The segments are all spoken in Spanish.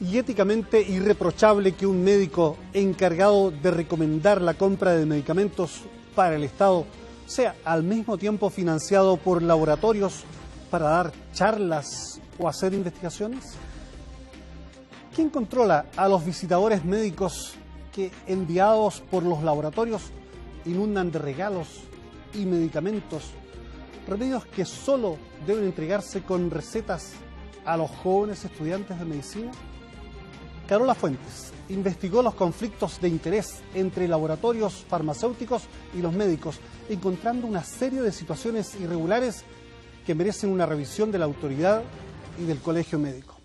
y éticamente irreprochable que un médico encargado de recomendar la compra de medicamentos para el Estado sea al mismo tiempo financiado por laboratorios para dar charlas o hacer investigaciones? ¿Quién controla a los visitadores médicos que, enviados por los laboratorios, inundan de regalos y medicamentos, remedios que solo deben entregarse con recetas a los jóvenes estudiantes de medicina? Carola Fuentes investigó los conflictos de interés entre laboratorios farmacéuticos y los médicos, encontrando una serie de situaciones irregulares que merecen una revisión de la autoridad y del colegio médico.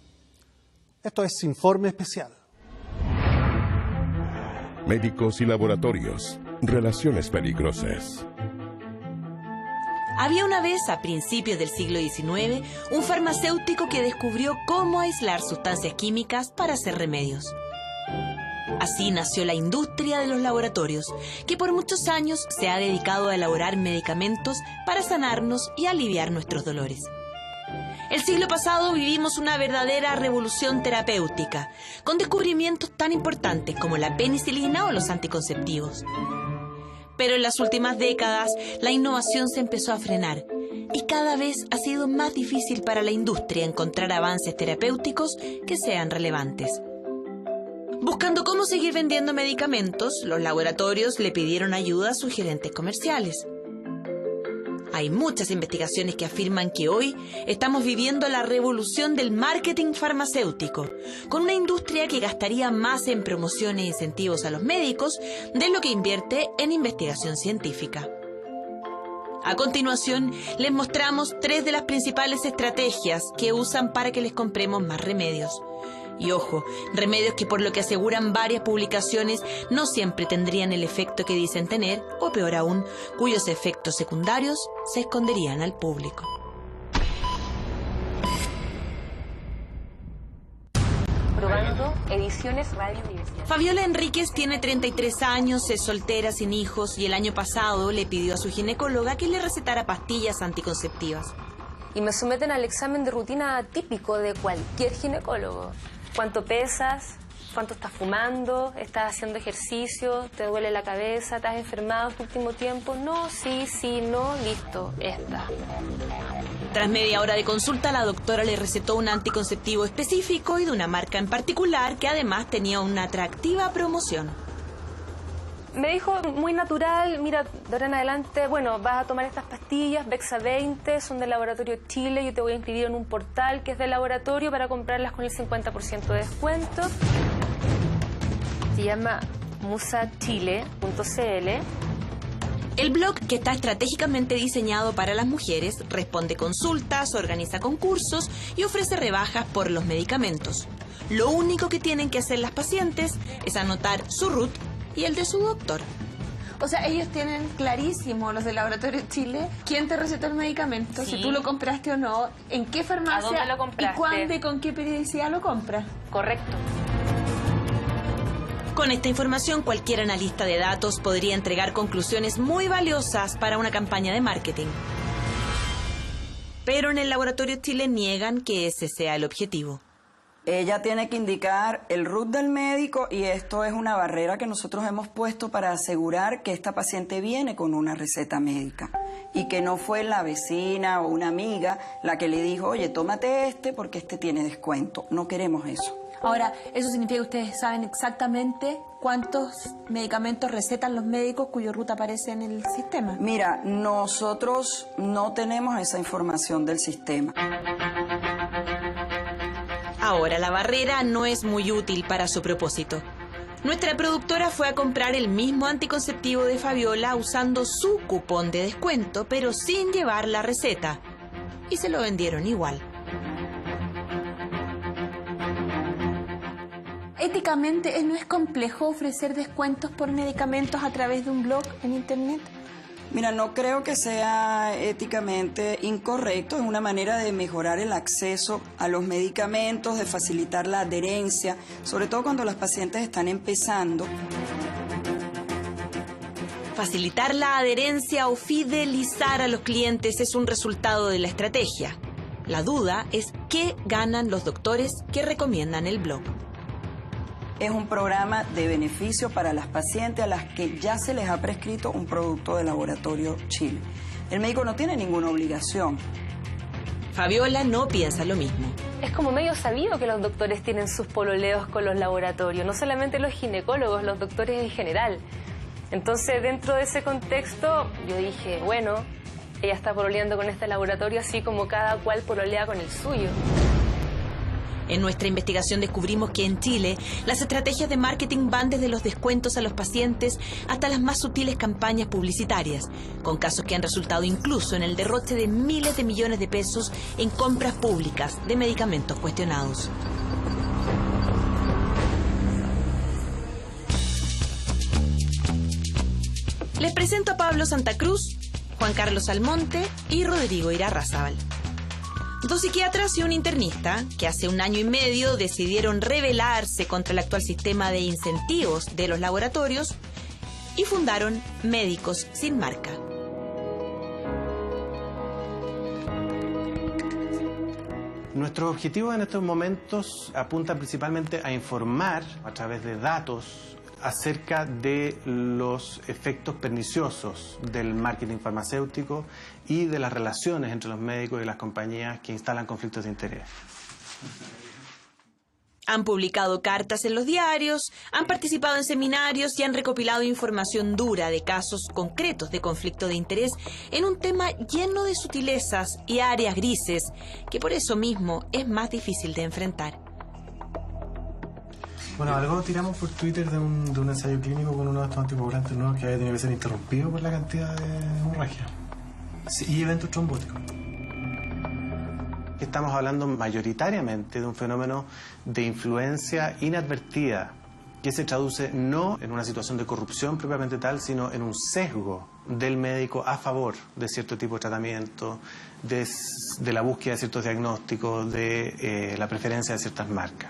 Esto es Informe Especial. Médicos y laboratorios, relaciones peligrosas. Había una vez, a principios del siglo XIX, un farmacéutico que descubrió cómo aislar sustancias químicas para hacer remedios. Así nació la industria de los laboratorios, que por muchos años se ha dedicado a elaborar medicamentos para sanarnos y aliviar nuestros dolores. El siglo pasado vivimos una verdadera revolución terapéutica, con descubrimientos tan importantes como la penicilina o los anticonceptivos. Pero en las últimas décadas, la innovación se empezó a frenar y cada vez ha sido más difícil para la industria encontrar avances terapéuticos que sean relevantes. Buscando cómo seguir vendiendo medicamentos, los laboratorios le pidieron ayuda a sus gerentes comerciales. Hay muchas investigaciones que afirman que hoy estamos viviendo la revolución del marketing farmacéutico, con una industria que gastaría más en promociones e incentivos a los médicos de lo que invierte en investigación científica. A continuación, les mostramos 3 de las principales estrategias que usan para que les compremos más remedios. Y ojo, remedios que por lo que aseguran varias publicaciones no siempre tendrían el efecto que dicen tener, o peor aún, cuyos efectos secundarios se esconderían al público. Probando Ediciones Radio Universidad. Fabiola Enríquez tiene 33 años, es soltera, sin hijos, y el año pasado le pidió a su ginecóloga que le recetara pastillas anticonceptivas. Y me someten al examen de rutina típico de cualquier ginecólogo. ¿Cuánto pesas? ¿Cuánto estás fumando? ¿Estás haciendo ejercicio? ¿Te duele la cabeza? ¿Te has enfermado este último tiempo? No, sí, no, listo, esta. Tras media hora de consulta, la doctora le recetó un anticonceptivo específico y de una marca en particular que además tenía una atractiva promoción. Me dijo muy natural, mira, de ahora en adelante, bueno, vas a tomar estas pastillas, Bexa 20, son del Laboratorio Chile, yo te voy a inscribir en un portal que es del laboratorio para comprarlas con el 50% de descuento. Se llama musachile.cl. El blog, que está estratégicamente diseñado para las mujeres, responde consultas, organiza concursos y ofrece rebajas por los medicamentos. Lo único que tienen que hacer las pacientes es anotar su RUT y el de su doctor. O sea, ellos tienen clarísimo, los del Laboratorio Chile, quién te recetó el medicamento, Sí. si tú lo compraste o no, en qué farmacia, ¿A dónde lo compraste? y cuándo y con qué periodicidad lo compras. Correcto. Con esta información, cualquier analista de datos podría entregar conclusiones muy valiosas para una campaña de marketing. Pero en el Laboratorio Chile niegan que ese sea el objetivo. Ella tiene que indicar el RUT del médico y esto es una barrera que nosotros hemos puesto para asegurar que esta paciente viene con una receta médica y que no fue la vecina o una amiga la que le dijo, oye, tómate este porque este tiene descuento. No queremos eso. Ahora, ¿eso significa que ustedes saben exactamente cuántos medicamentos recetan los médicos cuyo RUT aparece en el sistema? Mira, nosotros no tenemos esa información del sistema. Ahora, la barrera no es muy útil para su propósito. Nuestra productora fue a comprar el mismo anticonceptivo de Fabiola usando su cupón de descuento, pero sin llevar la receta. Y se lo vendieron igual. Éticamente, ¿no es complejo ofrecer descuentos por medicamentos a través de un blog en internet? Mira, no creo que sea éticamente incorrecto, es una manera de mejorar el acceso a los medicamentos, de facilitar la adherencia, sobre todo cuando las pacientes están empezando. Facilitar la adherencia o fidelizar a los clientes es un resultado de la estrategia. La duda es qué ganan los doctores que recomiendan el blog. es un programa de beneficio para las pacientes a las que ya se les ha prescrito un producto de Laboratorio Chile. El médico no tiene ninguna obligación. Fabiola no piensa lo mismo. Es como medio sabido que los doctores tienen sus pololeos con los laboratorios, no solamente los ginecólogos, los doctores en general. Entonces, dentro de ese contexto, yo dije, bueno, ella está pololeando con este laboratorio así como cada cual pololea con el suyo. En nuestra investigación descubrimos que en Chile las estrategias de marketing van desde los descuentos a los pacientes hasta las más sutiles campañas publicitarias, con casos que han resultado incluso en el derroche de miles de millones de pesos en compras públicas de medicamentos cuestionados. Les presento a Pablo Santa Cruz, Juan Carlos Almonte y Rodrigo Irarrázaval. Dos psiquiatras y un internista que hace 1 año y medio decidieron rebelarse contra el actual sistema de incentivos de los laboratorios y fundaron Médicos Sin Marca. Nuestros objetivos en estos momentos apuntan principalmente a informar a través de datos acerca de los efectos perniciosos del marketing farmacéutico y de las relaciones entre los médicos y las compañías que instalan conflictos de interés. Han publicado cartas en los diarios, han participado en seminarios y han recopilado información dura de casos concretos de conflicto de interés en un tema lleno de sutilezas y áreas grises que por eso mismo es más difícil de enfrentar. Bueno, algo tiramos por Twitter de un ensayo clínico con uno de estos anticoagulantes nuevos que había tenido que ser interrumpido por la cantidad de hemorragia y eventos trombóticos. Estamos hablando mayoritariamente de un fenómeno de influencia inadvertida que se traduce no en una situación de corrupción propiamente tal, sino en un sesgo del médico a favor de cierto tipo de tratamiento, de la búsqueda de ciertos diagnósticos, de la preferencia de ciertas marcas.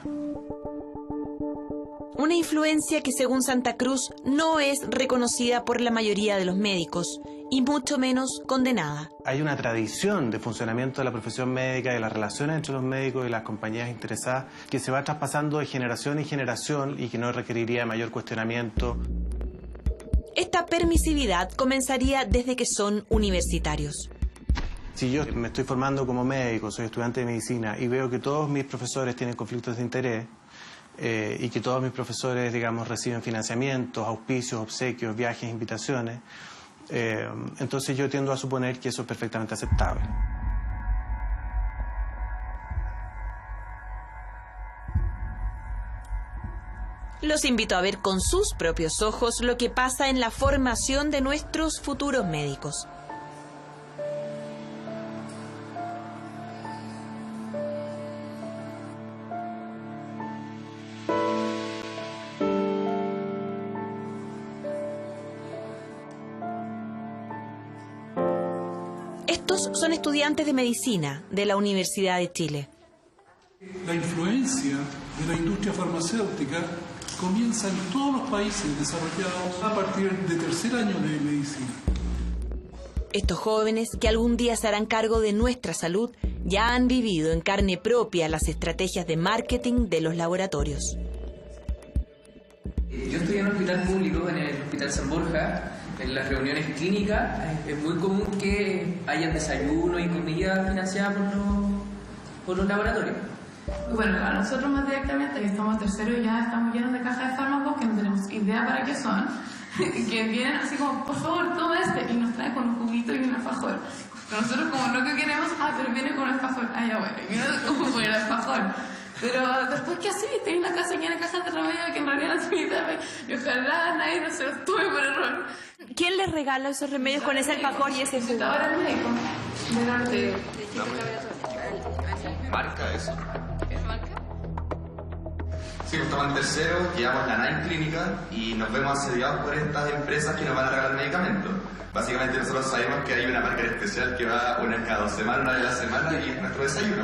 Una influencia que, según Santa Cruz, no es reconocida por la mayoría de los médicos y mucho menos condenada. Hay una tradición de funcionamiento de la profesión médica y de las relaciones entre los médicos y las compañías interesadas que se va traspasando de generación en generación y que no requeriría mayor cuestionamiento. Esta permisividad comenzaría desde que son universitarios. Si yo me estoy formando como médico, soy estudiante de medicina y veo que todos mis profesores tienen conflictos de interés, y que todos mis profesores, digamos, reciben financiamientos, auspicios, obsequios, viajes, invitaciones, entonces yo tiendo a suponer que eso es perfectamente aceptable. Los invito a ver con sus propios ojos lo que pasa en la formación de nuestros futuros médicos. Estos son estudiantes de medicina de la Universidad de Chile. La influencia de la industria farmacéutica comienza en todos los países desarrollados a partir del 3er año de medicina. Estos jóvenes, que algún día se harán cargo de nuestra salud, ya han vivido en carne propia las estrategias de marketing de los laboratorios. Yo estoy en un hospital público, en el Hospital San Borja. En las reuniones clínicas es muy común que haya desayuno y comida financiada por los laboratorios. Bueno, a nosotros más directamente, que estamos tercero y ya estamos llenos de cajas de fármacos que no tenemos idea para qué son, que vienen así como, por favor, toma este, y nos traen con un juguito y un alfajor. Pero nosotros como no que queremos, pero viene con un alfajor, ya bueno, y viene como con el alfajor. Pero después, ¿qué así? Tengo una casa llena de cajas de remedio que en realidad no se necesita y ojalá nadie no se los tome por error. ¿Quién les regala esos remedios con ese alfajor y ese jugo? Ahora el médico. De norte. ¿Marca eso? ¿Es marca? Sí, estamos en tercero, llevamos la NAIN clínica y nos vemos asediados por estas empresas que nos van a regalar medicamentos. Básicamente nosotros sabemos que hay una marca especial que va una vez cada 2 semanas, una vez a la semana y es nuestro desayuno.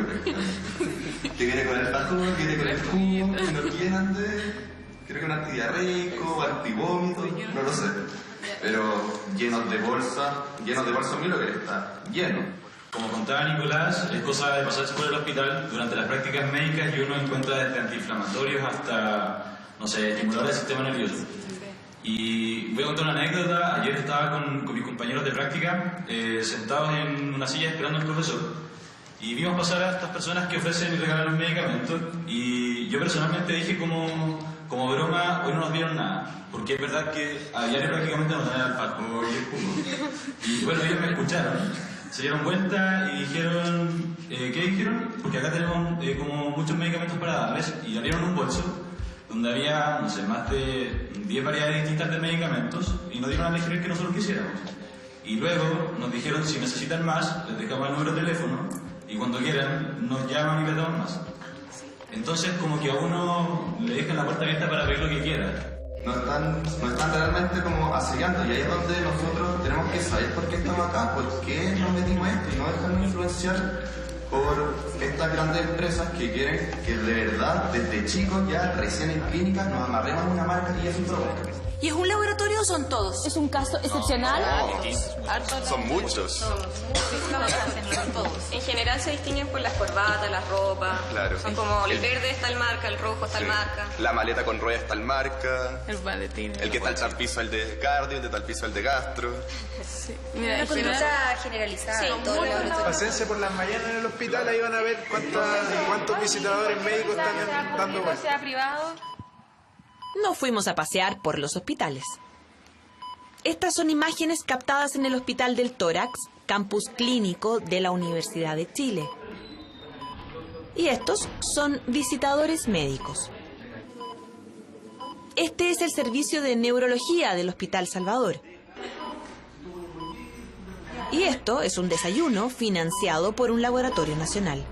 Que viene con el alfajor, viene con el jugo, que nos llenan de... creo que un antidiarreico, antivómito, no lo sé. Pero llenos de bolsa mío que está lleno. Como contaba Nicolás, es cosa de pasarse por el hospital durante las prácticas médicas y uno encuentra desde antiinflamatorios hasta, no sé, estimuladores del sistema nervioso. Y voy a contar una anécdota. Ayer estaba con mis compañeros de práctica sentados en una silla esperando al profesor y vimos pasar a estas personas que ofrecen y regalan los medicamentos y yo personalmente dije como broma, hoy no nos dieron nada, porque es verdad que a diario prácticamente nos dan el alfajor y el jugo. Y bueno, ellos me escucharon, se dieron vuelta y dijeron, ¿qué dijeron? Porque acá tenemos como muchos medicamentos para darles, y abrieron un bolso donde había, no sé, más de 10 variedades distintas de medicamentos y nos dieron a elegir el que nosotros quisiéramos. Y luego nos dijeron, si necesitan más, les dejamos el número de teléfono y cuando quieran nos llaman y les damos más. Entonces como que a uno le dejan la puerta abierta para ver lo que quiera. Nos están realmente como asediando, y ahí es donde nosotros tenemos que saber por qué estamos acá, por qué nos metimos esto y no dejarnos influenciar por estas grandes empresas que quieren que de verdad desde chicos ya recién en clínicas nos amarremos una marca y es un producto. ¿Y es un laboratorio o son todos? ¿Es un caso excepcional? Son muchos. Son todos. En general se distinguen por las corbatas, las ropas. Claro. Son como el verde es tal marca, el rojo es tal marca. La maleta con ruedas es tal marca. El maletín. El que está al tal piso el de cardio, el de tal piso el de gastro. Sí. Mira, una conducta generalizada. Sí, Pasense por las mañanas en el hospital, ahí van a ver cuántos visitadores médicos están dando vueltas. Sea privado. No fuimos a pasear por los hospitales. Estas son imágenes captadas en el Hospital del Tórax, campus clínico de la Universidad de Chile. Y estos son visitadores médicos. Este es el servicio de neurología del Hospital Salvador. Y esto es un desayuno financiado por un laboratorio nacional.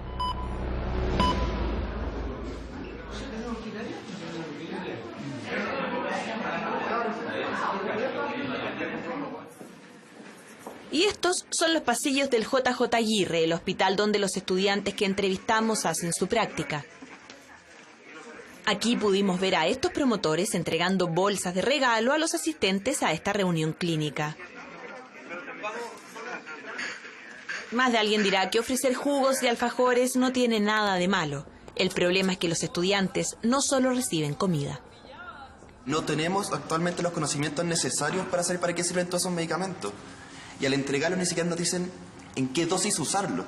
Y estos son los pasillos del JJ Aguirre, el hospital donde los estudiantes que entrevistamos hacen su práctica. Aquí pudimos ver a estos promotores entregando bolsas de regalo a los asistentes a esta reunión clínica. Más de alguien dirá que ofrecer jugos y alfajores no tiene nada de malo. El problema es que los estudiantes no solo reciben comida. No tenemos actualmente los conocimientos necesarios para saber para qué sirven todos esos medicamentos. Y al entregarlo ni siquiera nos dicen en qué dosis usarlo.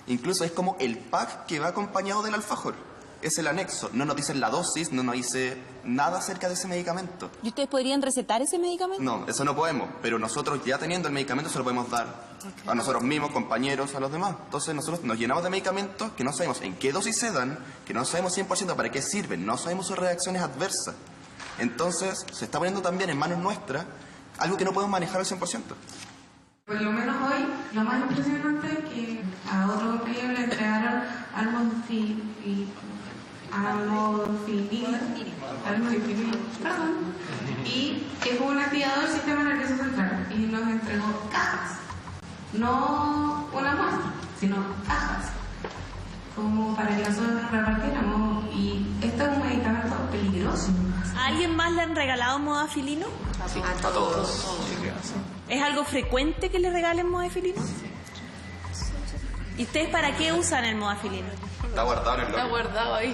Incluso es como el pack que va acompañado del alfajor. Es el anexo. No nos dicen la dosis, no nos dice nada acerca de ese medicamento. ¿Y ustedes podrían recetar ese medicamento? No, eso no podemos. Pero nosotros ya teniendo el medicamento se lo podemos dar a nosotros mismos, compañeros, a los demás. Entonces nosotros nos llenamos de medicamentos que no sabemos en qué dosis se dan, que no sabemos 100% para qué sirven, no sabemos sus reacciones adversas. Entonces se está poniendo también en manos nuestras algo que no podemos manejar al 100%. Por lo menos hoy, lo más impresionante es que a otro compañero le entregaron y es un activador del sistema nervioso central y nos entregó cajas, no una muestra, sino cajas, como para que nosotros repartiéramos, y esto es un medicamento peligroso. ¿A alguien más le han regalado modafilino? Sí, a todos. ¿Es algo frecuente que le regalen modafilino? ¿Y ustedes para qué usan el modafilino? Está guardado en el Está guardado ahí.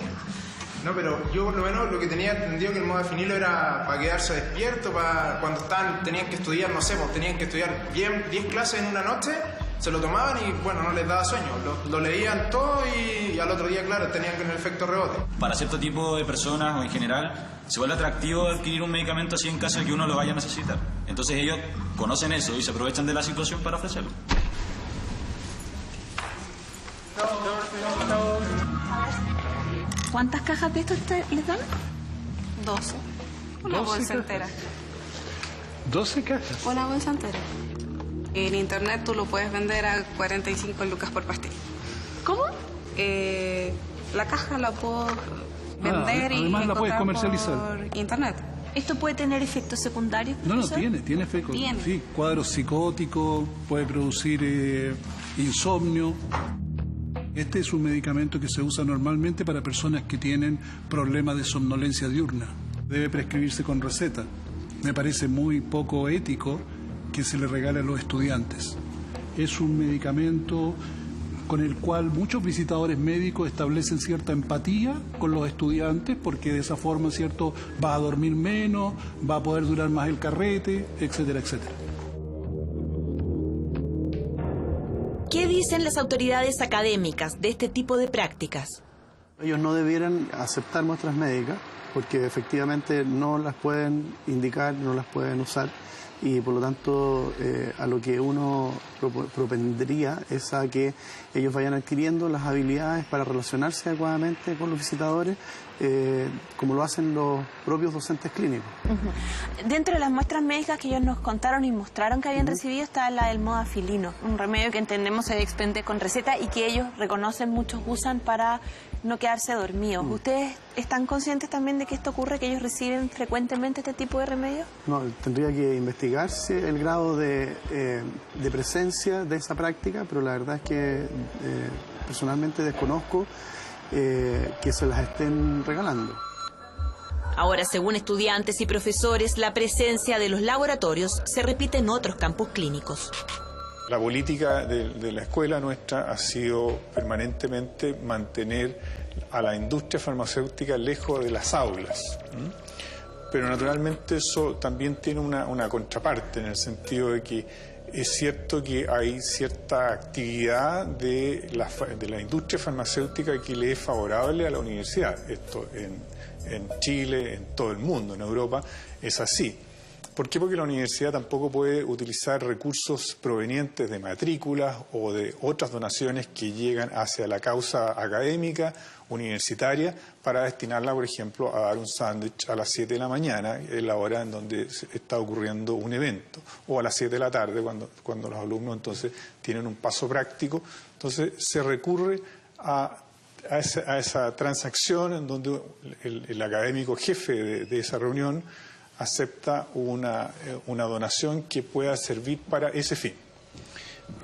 No, pero yo por lo menos lo que tenía entendido que el modafinilo era para quedarse despierto, para cuando tenían que estudiar, no sé, pues tenían que estudiar 10 clases en una noche, se lo tomaban y bueno, no les daba sueño, lo leían todo y al otro día, claro, tenían que el efecto rebote. Para cierto tipo de personas o en general, se vuelve atractivo adquirir un medicamento así en caso de que uno lo vaya a necesitar. Entonces ellos conocen eso y se aprovechan de la situación para ofrecerlo. ¿Cuántas cajas de esto les dan? 12. Una bolsa entera. 12 cajas. Una bolsa entera. En internet tú lo puedes vender a 45 lucas por pastilla. ¿Cómo? La caja la puedo vender y además la puedes comercializar por internet. ¿Esto puede tener efectos secundarios? No, tiene efectos. Sí, cuadros psicóticos, puede producir insomnio. Este es un medicamento que se usa normalmente para personas que tienen problemas de somnolencia diurna. Debe prescribirse con receta. Me parece muy poco ético que se le regale a los estudiantes. Es un medicamento con el cual muchos visitadores médicos establecen cierta empatía con los estudiantes, porque de esa forma, ¿cierto?, va a dormir menos, va a poder durar más el carrete, etcétera, etcétera. ¿Qué dicen las autoridades académicas de este tipo de prácticas? Ellos no debieran aceptar muestras médicas porque efectivamente no las pueden indicar, no las pueden usar, y por lo tanto a lo que uno propondría es a que ellos vayan adquiriendo las habilidades para relacionarse adecuadamente con los visitadores, como lo hacen los propios docentes clínicos. Dentro de las muestras médicas que ellos nos contaron y mostraron que habían recibido está la del modafinilo, un remedio que entendemos se expende con receta y que ellos reconocen, muchos usan para no quedarse dormidos. ¿Ustedes están conscientes también de que esto ocurre, que ellos reciben frecuentemente este tipo de remedios? No, tendría que investigarse el grado de presencia de esa práctica, pero la verdad es que personalmente desconozco que se las estén regalando. Ahora, según estudiantes y profesores, la presencia de los laboratorios se repite en otros campus clínicos. La política de la escuela nuestra ha sido permanentemente mantener a la industria farmacéutica lejos de las aulas. Pero naturalmente eso también tiene una contraparte, en el sentido de que es cierto que hay cierta actividad de la industria farmacéutica que le es favorable a la universidad. Esto en Chile, en todo el mundo, en Europa, es así. ¿Por qué? Porque la universidad tampoco puede utilizar recursos provenientes de matrículas o de otras donaciones que llegan hacia la causa académica, universitaria, para destinarla, por ejemplo, a dar un sándwich a las 7 de la mañana, en la hora en donde está ocurriendo un evento, o a las 7 de la tarde, cuando los alumnos entonces tienen un paso práctico. Entonces se recurre a esa transacción en donde el académico jefe de esa reunión acepta una donación que pueda servir para ese fin.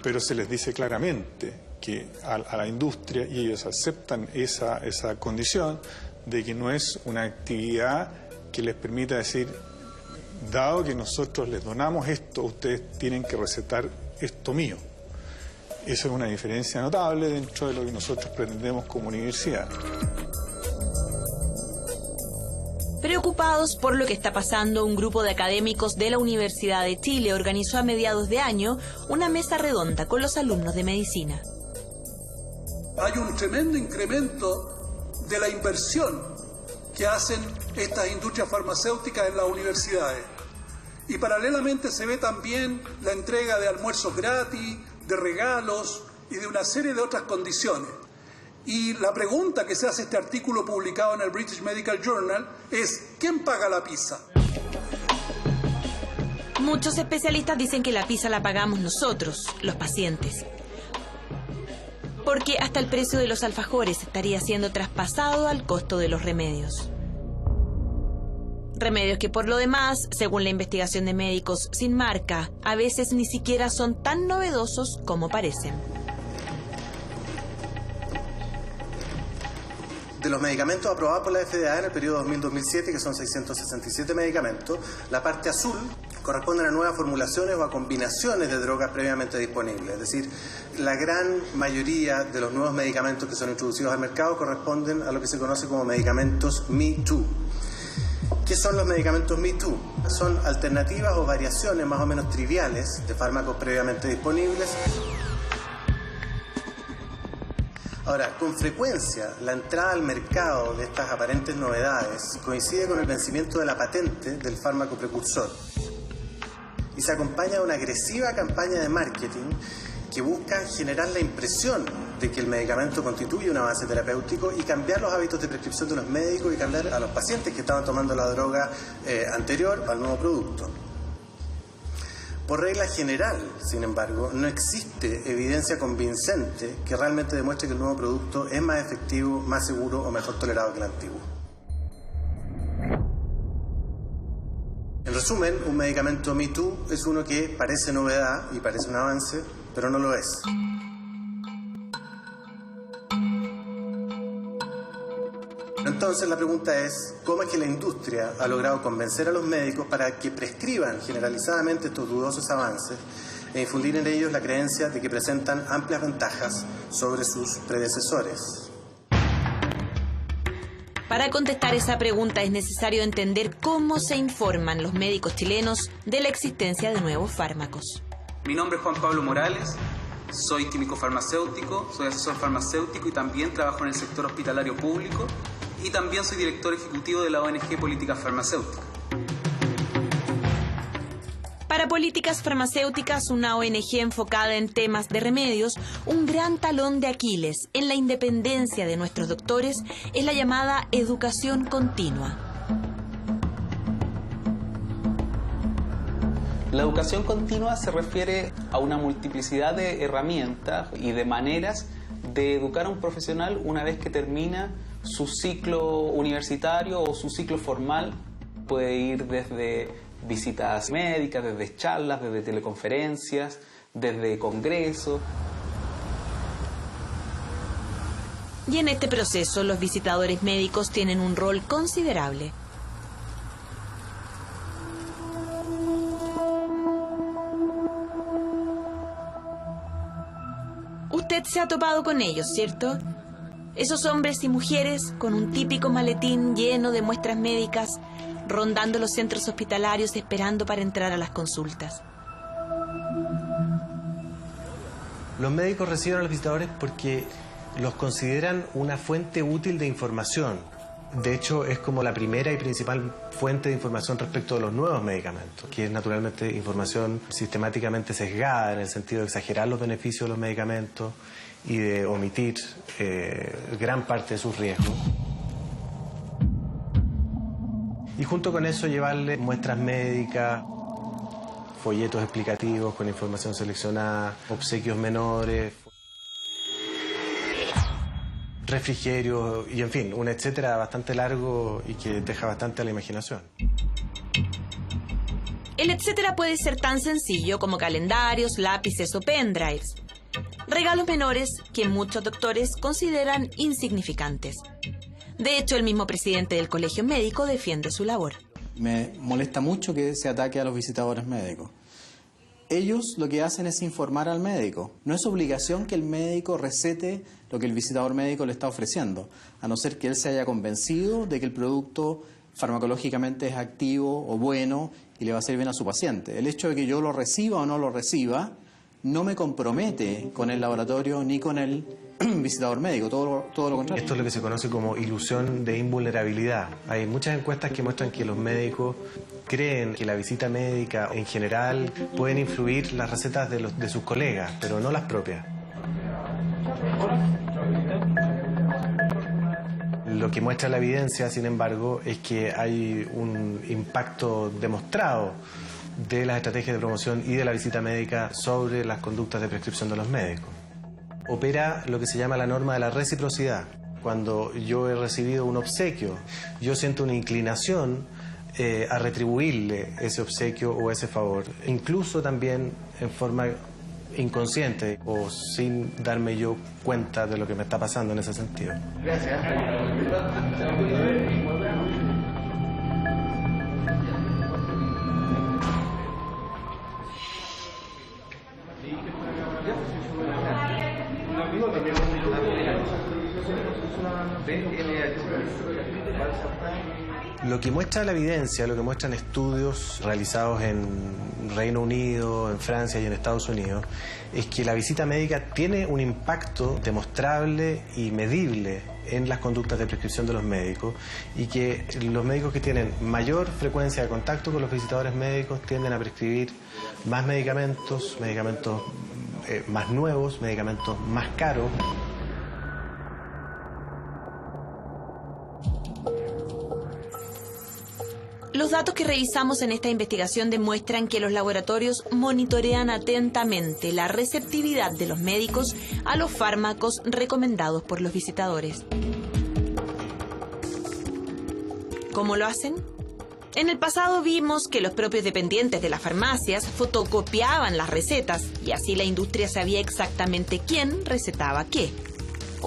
Pero se les dice claramente que a la industria, y ellos aceptan esa condición, de que no es una actividad que les permita decir, dado que nosotros les donamos esto, ustedes tienen que recetar esto mío. Eso es una diferencia notable dentro de lo que nosotros pretendemos como universidad. Preocupados por lo que está pasando, un grupo de académicos de la Universidad de Chile organizó a mediados de año una mesa redonda con los alumnos de medicina. Hay un tremendo incremento de la inversión que hacen estas industrias farmacéuticas en las universidades. Y paralelamente se ve también la entrega de almuerzos gratis, de regalos y de una serie de otras condiciones. Y la pregunta que se hace este artículo publicado en el British Medical Journal es: ¿quién paga la pizza? Muchos especialistas dicen que la pizza la pagamos nosotros, los pacientes. Porque hasta el precio de los alfajores estaría siendo traspasado al costo de los remedios. Remedios que, por lo demás, según la investigación de Médicos Sin Marca, a veces ni siquiera son tan novedosos como parecen. De los medicamentos aprobados por la FDA en el periodo 2000-2007, que son 667 medicamentos, la parte azul corresponde a nuevas formulaciones o a combinaciones de drogas previamente disponibles. Es decir, la gran mayoría de los nuevos medicamentos que son introducidos al mercado corresponden a lo que se conoce como medicamentos Me Too. ¿Qué son los medicamentos Me Too? Son alternativas o variaciones más o menos triviales de fármacos previamente disponibles. Ahora, con frecuencia, la entrada al mercado de estas aparentes novedades coincide con el vencimiento de la patente del fármaco precursor y se acompaña de una agresiva campaña de marketing que busca generar la impresión de que el medicamento constituye un avance terapéutico y cambiar los hábitos de prescripción de los médicos y cambiar a los pacientes que estaban tomando la droga anterior al nuevo producto. Por regla general, sin embargo, no existe evidencia convincente que realmente demuestre que el nuevo producto es más efectivo, más seguro o mejor tolerado que el antiguo. En resumen, un medicamento Me Too es uno que parece novedad y parece un avance, pero no lo es. Entonces la pregunta es, ¿cómo es que la industria ha logrado convencer a los médicos para que prescriban generalizadamente estos dudosos avances e infundir en ellos la creencia de que presentan amplias ventajas sobre sus predecesores. Para contestar esa pregunta es necesario entender cómo se informan los médicos chilenos de la existencia de nuevos fármacos. Mi nombre es Juan Pablo Morales, soy químico farmacéutico, soy asesor farmacéutico y también trabajo en el sector hospitalario público y también soy director ejecutivo de la ONG Políticas Farmacéuticas. Para Políticas Farmacéuticas, una ONG enfocada en temas de remedios, un gran talón de Aquiles en la independencia de nuestros doctores es la llamada educación continua. La educación continua se refiere a una multiplicidad de herramientas y de maneras de educar a un profesional una vez que termina su ciclo universitario o su ciclo formal. Puede ir desde visitas médicas, desde charlas, desde teleconferencias, desde congresos. Y en este proceso los visitadores médicos tienen un rol considerable. Usted se ha topado con ellos, ¿cierto? Esos hombres y mujeres con un típico maletín lleno de muestras médicas, rondando los centros hospitalarios esperando para entrar a las consultas. Los médicos reciben a los visitadores porque los consideran una fuente útil de información. De hecho, es como la primera y principal fuente de información respecto de los nuevos medicamentos, que es naturalmente información sistemáticamente sesgada en el sentido de exagerar los beneficios de los medicamentos y de omitir gran parte de sus riesgos. Y junto con eso llevarle muestras médicas, folletos explicativos con información seleccionada, obsequios menores, refrigerios y en fin, un etcétera bastante largo y que deja bastante a la imaginación. El etcétera puede ser tan sencillo como calendarios, lápices o pendrives. Regalos menores que muchos doctores consideran insignificantes. De hecho, el mismo presidente del Colegio Médico defiende su labor. Me molesta mucho que se ataque a los visitadores médicos. Ellos lo que hacen es informar al médico. No es obligación que el médico recete lo que el visitador médico le está ofreciendo, a no ser que él se haya convencido de que el producto farmacológicamente es activo o bueno y le va a hacer bien a su paciente. El hecho de que yo lo reciba o no lo reciba no me compromete con el laboratorio ni con el visitador médico, todo lo contrario. Esto es lo que se conoce como ilusión de invulnerabilidad. Hay muchas encuestas que muestran que los médicos creen que la visita médica en general pueden influir las recetas de sus colegas, pero no las propias. Lo que muestra la evidencia, sin embargo, es que hay un impacto demostrado de las estrategias de promoción y de la visita médica sobre las conductas de prescripción de los médicos. Opera lo que se llama la norma de la reciprocidad. Cuando yo he recibido un obsequio, yo siento una inclinación a retribuirle ese obsequio o ese favor, incluso también en forma inconsciente o sin darme yo cuenta de lo que me está pasando en ese sentido. Gracias. Lo que muestra la evidencia, lo que muestran estudios realizados en Reino Unido, en Francia y en Estados Unidos, es que la visita médica tiene un impacto demostrable y medible en las conductas de prescripción de los médicos y que los médicos que tienen mayor frecuencia de contacto con los visitadores médicos tienden a prescribir más medicamentos, más nuevos, medicamentos más caros. Los datos que revisamos en esta investigación demuestran que los laboratorios monitorean atentamente la receptividad de los médicos a los fármacos recomendados por los visitadores. ¿Cómo lo hacen? En el pasado vimos que los propios dependientes de las farmacias fotocopiaban las recetas y así la industria sabía exactamente quién recetaba qué.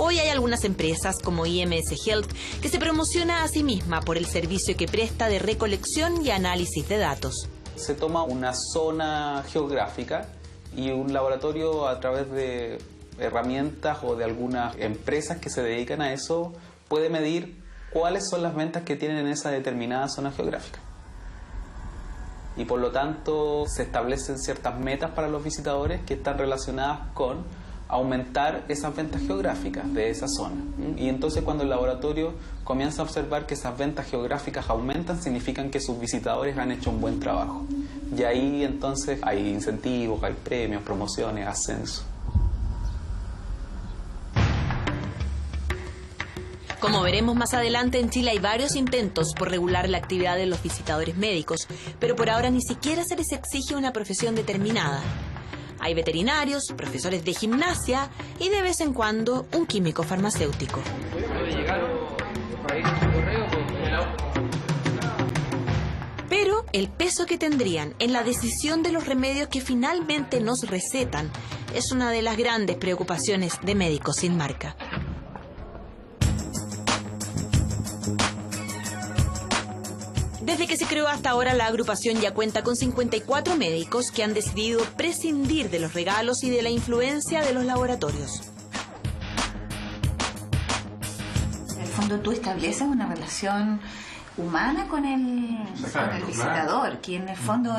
Hoy hay algunas empresas como IMS Health que se promociona a sí misma por el servicio que presta de recolección y análisis de datos. Se toma una zona geográfica y un laboratorio a través de herramientas o de algunas empresas que se dedican a eso puede medir cuáles son las ventas que tienen en esa determinada zona geográfica. Y por lo tanto se establecen ciertas metas para los visitadores que están relacionadas con aumentar esas ventas geográficas de esa zona. Y entonces cuando el laboratorio comienza a observar que esas ventas geográficas aumentan, significan que sus visitadores han hecho un buen trabajo. Y ahí entonces hay incentivos, hay premios, promociones, ascensos. Como veremos más adelante, en Chile hay varios intentos por regular la actividad de los visitadores médicos, pero por ahora ni siquiera se les exige una profesión determinada. Hay veterinarios, profesores de gimnasia y de vez en cuando un químico farmacéutico. Pero el peso que tendrían en la decisión de los remedios que finalmente nos recetan es una de las grandes preocupaciones de Médicos Sin Marca. Desde que se creó hasta ahora, la agrupación ya cuenta con 54 médicos que han decidido prescindir de los regalos y de la influencia de los laboratorios. En el fondo tú estableces una relación humana con el visitador, que en el fondo,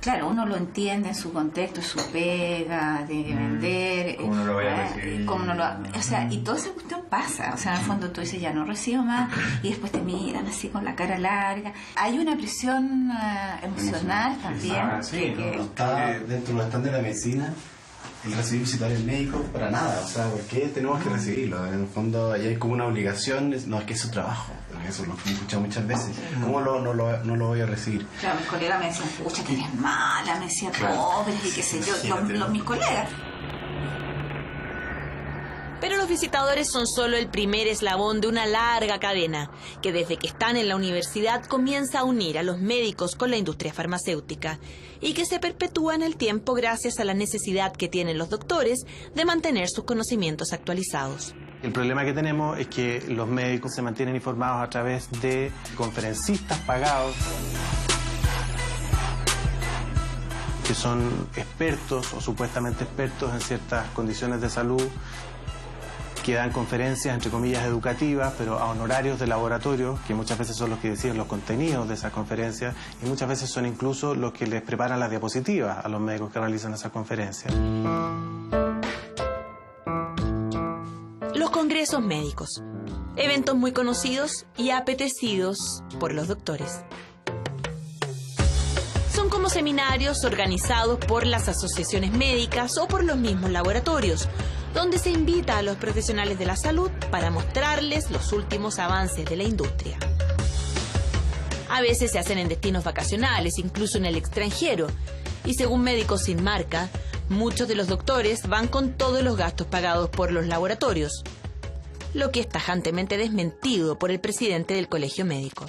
claro, uno lo entiende en su contexto, su pega, de vender, cómo no lo vaya a recibir, o sea, y toda esa cuestión pasa, o sea, en el fondo tú dices ya no recibo más y después te miran así con la cara larga. Hay una presión emocional también. Sí, no está dentro del stand de la medicina el recibir visitadores médicos para nada, o sea, ¿por qué tenemos que recibirlo? En el fondo allá hay como una obligación, no, es que es su trabajo, eso lo he escuchado muchas veces. ¿Cómo no lo voy a recibir? Claro, mis colegas me decían, pucha, que eres mala, me decían, pobre, y qué sé yo, mis colegas. Pero los visitadores son solo el primer eslabón de una larga cadena que desde que están en la universidad comienza a unir a los médicos con la industria farmacéutica y que se perpetúa en el tiempo gracias a la necesidad que tienen los doctores de mantener sus conocimientos actualizados. El problema que tenemos es que los médicos se mantienen informados a través de conferencistas pagados que son expertos o supuestamente expertos en ciertas condiciones de salud, que dan conferencias, entre comillas, educativas, pero a honorarios de laboratorio, que muchas veces son los que deciden los contenidos de esas conferencias y muchas veces son incluso los que les preparan las diapositivas a los médicos que realizan esas conferencias. Los congresos médicos, eventos muy conocidos y apetecidos por los doctores. Son como seminarios organizados por las asociaciones médicas o por los mismos laboratorios, donde se invita a los profesionales de la salud para mostrarles los últimos avances de la industria. A veces se hacen en destinos vacacionales, incluso en el extranjero, y según Médicos Sin Marca, muchos de los doctores van con todos los gastos pagados por los laboratorios, lo que es tajantemente desmentido por el presidente del Colegio Médico.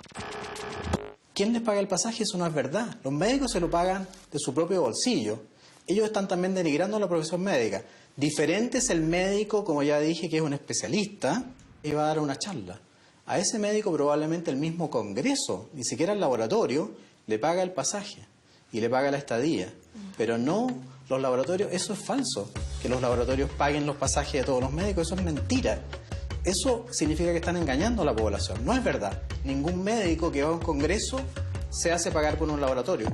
¿Quién les paga el pasaje? Eso no es verdad. Los médicos se lo pagan de su propio bolsillo. Ellos están también denigrando a la profesión médica. Diferente es el médico, como ya dije, que es un especialista y va a dar una charla. A ese médico probablemente el mismo congreso, ni siquiera el laboratorio, le paga el pasaje y le paga la estadía. Pero no los laboratorios, eso es falso. Que los laboratorios paguen los pasajes de todos los médicos, eso es mentira. Eso significa que están engañando a la población. No es verdad. Ningún médico que va a un congreso se hace pagar por un laboratorio.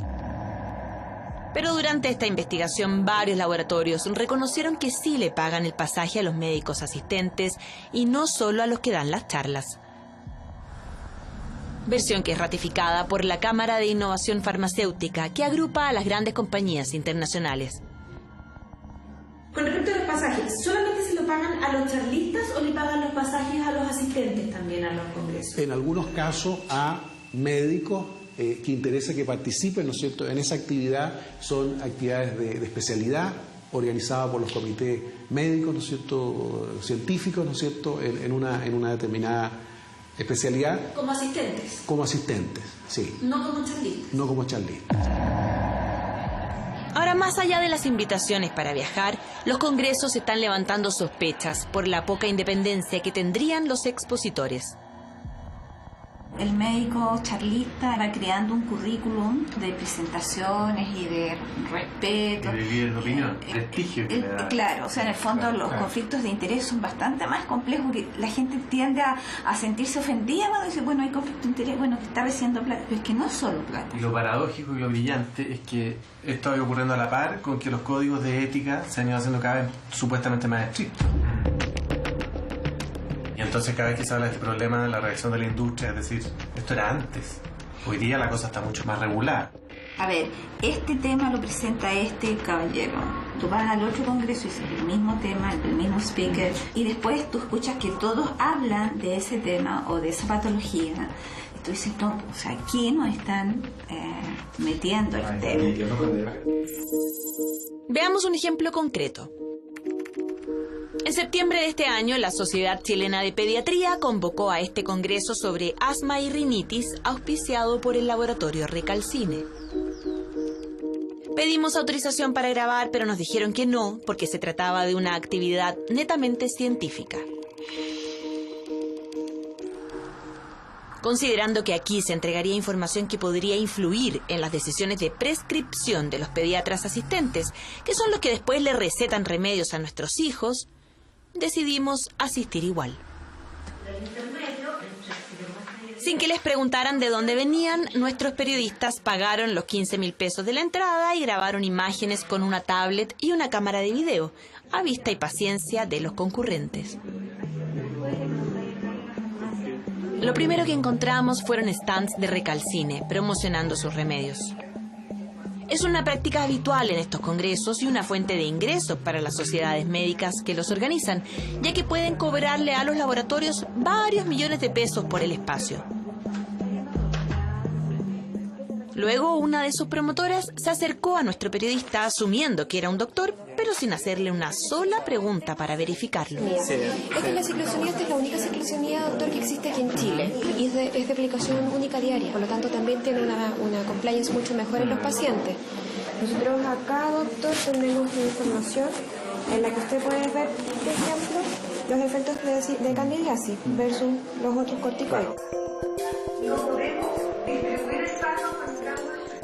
Pero durante esta investigación, varios laboratorios reconocieron que sí le pagan el pasaje a los médicos asistentes y no solo a los que dan las charlas. Versión que es ratificada por la Cámara de Innovación Farmacéutica, que agrupa a las grandes compañías internacionales. Con respecto a los pasajes, ¿solamente se lo pagan a los charlistas o le pagan los pasajes a los asistentes también a los congresos? En algunos casos a médicos que interesa que participen, ¿no es cierto?, en esa actividad. Son actividades de especialidad organizadas por los comités médicos, ¿no es cierto?, científicos, ¿no es cierto?, en una determinada especialidad. ¿Como asistentes? Como asistentes, sí. No como charlistas. No como charlistas. Ahora, más allá de las invitaciones para viajar, los congresos están levantando sospechas por la poca independencia que tendrían los expositores. El médico charlista va creando un currículum de presentaciones y de respeto. Y de líder de opinión, prestigio que le da. Claro, o sea, en el fondo los conflictos de interés son bastante más complejos, que la gente tiende a sentirse ofendida cuando dice, bueno, hay conflicto de interés, bueno, que está recibiendo plata, pero es que no es solo plata. Y lo paradójico y lo brillante es que esto va ocurriendo a la par con que los códigos de ética se han ido haciendo cada vez supuestamente más estrictos. Y entonces cada vez que se habla de este problema, la reacción de la industria, es decir, esto era antes. Hoy día la cosa está mucho más regular. A ver, este tema lo presenta este caballero. Tú vas al otro congreso y es el mismo tema, el mismo speaker, y después tú escuchas que todos hablan de ese tema o de esa patología. Y tú dices, no, o sea, aquí no están metiendo el tema. Veamos un ejemplo concreto. En septiembre de este año, la Sociedad Chilena de Pediatría convocó a este congreso sobre asma y rinitis, auspiciado por el laboratorio Recalcine. Pedimos autorización para grabar, pero nos dijeron que no, porque se trataba de una actividad netamente científica. Considerando que aquí se entregaría información que podría influir en las decisiones de prescripción de los pediatras asistentes, que son los que después le recetan remedios a nuestros hijos, decidimos asistir igual. Sin que les preguntaran de dónde venían, nuestros periodistas pagaron los 15.000 pesos de la entrada y grabaron imágenes con una tablet y una cámara de video, a vista y paciencia de los concurrentes. Lo primero que encontramos fueron stands de Recalcine, promocionando sus remedios. Es una práctica habitual en estos congresos y una fuente de ingresos para las sociedades médicas que los organizan, ya que pueden cobrarle a los laboratorios varios millones de pesos por el espacio. Luego, una de sus promotoras se acercó a nuestro periodista asumiendo que era un doctor, pero sin hacerle una sola pregunta para verificarlo. Esta es la ciclosamida, esta es la única ciclosamida, doctor, que existe aquí en Chile y es de aplicación única diaria, por lo tanto también tiene una compliance mucho mejor en los pacientes. Nosotros acá, doctor, tenemos información en la que usted puede ver, por ejemplo, los efectos de candidiasis versus los otros corticoides.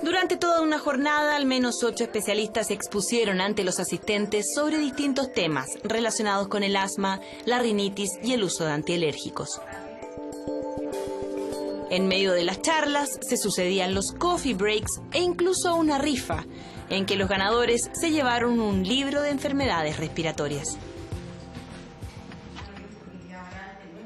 Durante toda una jornada, al menos 8 especialistas expusieron ante los asistentes sobre distintos temas relacionados con el asma, la rinitis y el uso de antialérgicos. En medio de las charlas se sucedían los coffee breaks e incluso una rifa, en que los ganadores se llevaron un libro de enfermedades respiratorias.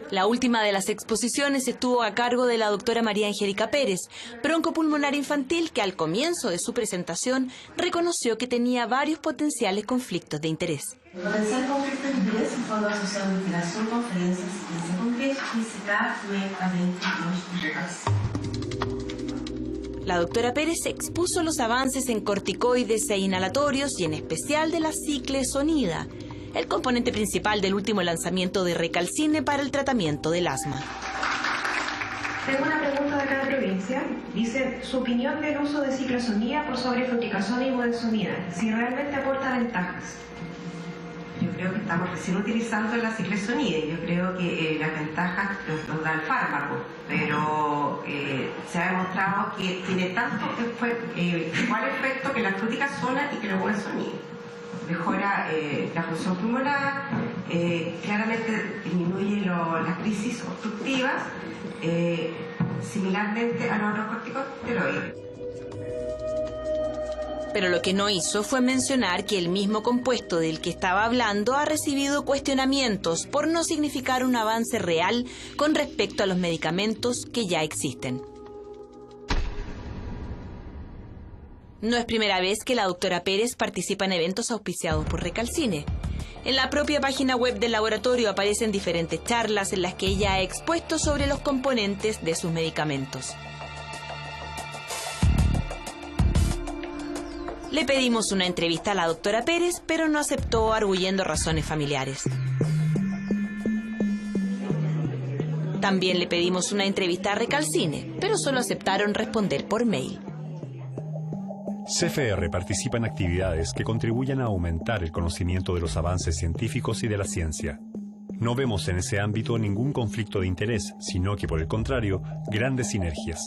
La última de las exposiciones estuvo a cargo de la doctora María Angélica Pérez, broncopulmonar infantil, que al comienzo de su presentación reconoció que tenía varios potenciales conflictos de interés. El potencial conflicto de interés en fondo asociado a ventilación, conferencias, asistencia congreso, visita, La doctora Pérez expuso los avances en corticoides e inhalatorios y en especial de la ciclesonida, el componente principal del último lanzamiento de Recalcine para el tratamiento del asma. Tengo una pregunta de cada provincia. Dice, su opinión del uso de ciclosonida por sobre fluticasona y budesonida, si realmente aporta ventajas. Yo creo que estamos recién utilizando la ciclesonida y yo creo que las ventajas nos da el fármaco, pero se ha demostrado que tiene tanto igual efecto que la fluticasona y que la budesonida. Mejora la función pulmonar, claramente disminuye las crisis obstructivas, similarmente a los otros corticosteroides. Pero lo que no hizo fue mencionar que el mismo compuesto del que estaba hablando ha recibido cuestionamientos por no significar un avance real con respecto a los medicamentos que ya existen. No es primera vez que la doctora Pérez participa en eventos auspiciados por Recalcine. En la propia página web del laboratorio aparecen diferentes charlas en las que ella ha expuesto sobre los componentes de sus medicamentos. Le pedimos una entrevista a la doctora Pérez, pero no aceptó, arguyendo razones familiares. También le pedimos una entrevista a Recalcine, pero solo aceptaron responder por mail. CFR participa en actividades que contribuyan a aumentar el conocimiento de los avances científicos y de la ciencia. No vemos en ese ámbito ningún conflicto de interés, sino que, por el contrario, grandes sinergias.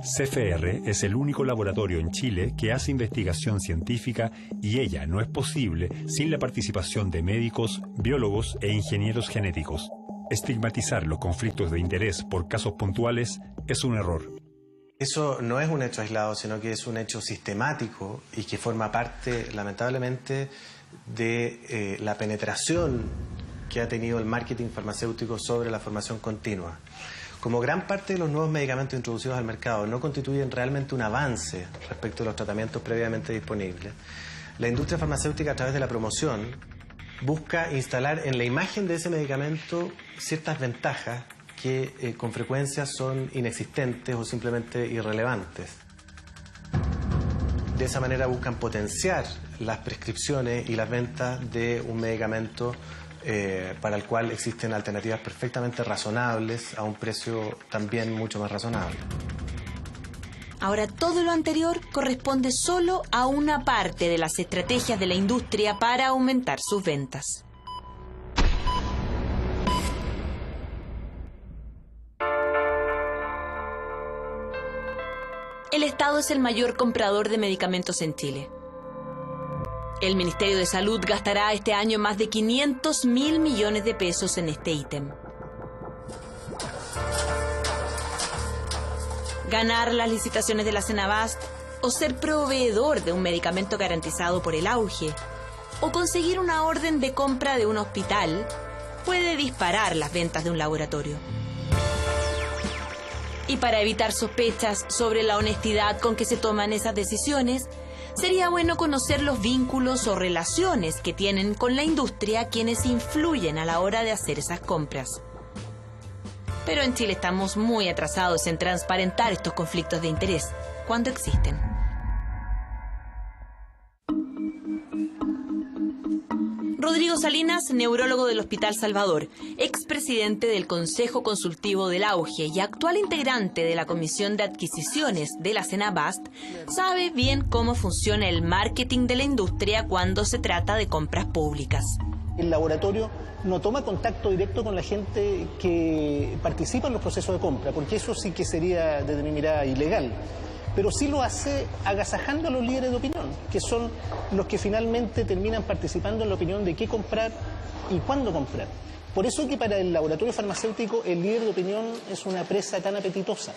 CFR es el único laboratorio en Chile que hace investigación científica y ella no es posible sin la participación de médicos, biólogos e ingenieros genéticos. Estigmatizar los conflictos de interés por casos puntuales es un error. Eso no es un hecho aislado, sino que es un hecho sistemático y que forma parte, lamentablemente, de la penetración que ha tenido el marketing farmacéutico sobre la formación continua. Como gran parte de los nuevos medicamentos introducidos al mercado no constituyen realmente un avance respecto a los tratamientos previamente disponibles, la industria farmacéutica, a través de la promoción, busca instalar en la imagen de ese medicamento ciertas ventajas que con frecuencia son inexistentes o simplemente irrelevantes. De esa manera buscan potenciar las prescripciones y las ventas de un medicamento para el cual existen alternativas perfectamente razonables a un precio también mucho más razonable. Ahora, todo lo anterior corresponde solo a una parte de las estrategias de la industria para aumentar sus ventas. El Estado es el mayor comprador de medicamentos en Chile. El Ministerio de Salud gastará este año más de 500.000 millones de pesos en este ítem. Ganar las licitaciones de la Senabast, o ser proveedor de un medicamento garantizado por el auge, o conseguir una orden de compra de un hospital, puede disparar las ventas de un laboratorio. Y para evitar sospechas sobre la honestidad con que se toman esas decisiones, sería bueno conocer los vínculos o relaciones que tienen con la industria quienes influyen a la hora de hacer esas compras. Pero en Chile estamos muy atrasados en transparentar estos conflictos de interés, cuando existen. Rodrigo Salinas, neurólogo del Hospital Salvador, expresidente del Consejo Consultivo del Auge y actual integrante de la Comisión de Adquisiciones de la Senabast, sabe bien cómo funciona el marketing de la industria cuando se trata de compras públicas. El laboratorio no toma contacto directo con la gente que participa en los procesos de compra, porque eso sí que sería de mirada ilegal. Pero sí lo hace agasajando a los líderes de opinión, que son los que finalmente terminan participando en la opinión de qué comprar y cuándo comprar. Por eso que para el laboratorio farmacéutico el líder de opinión es una presa tan apetitosa.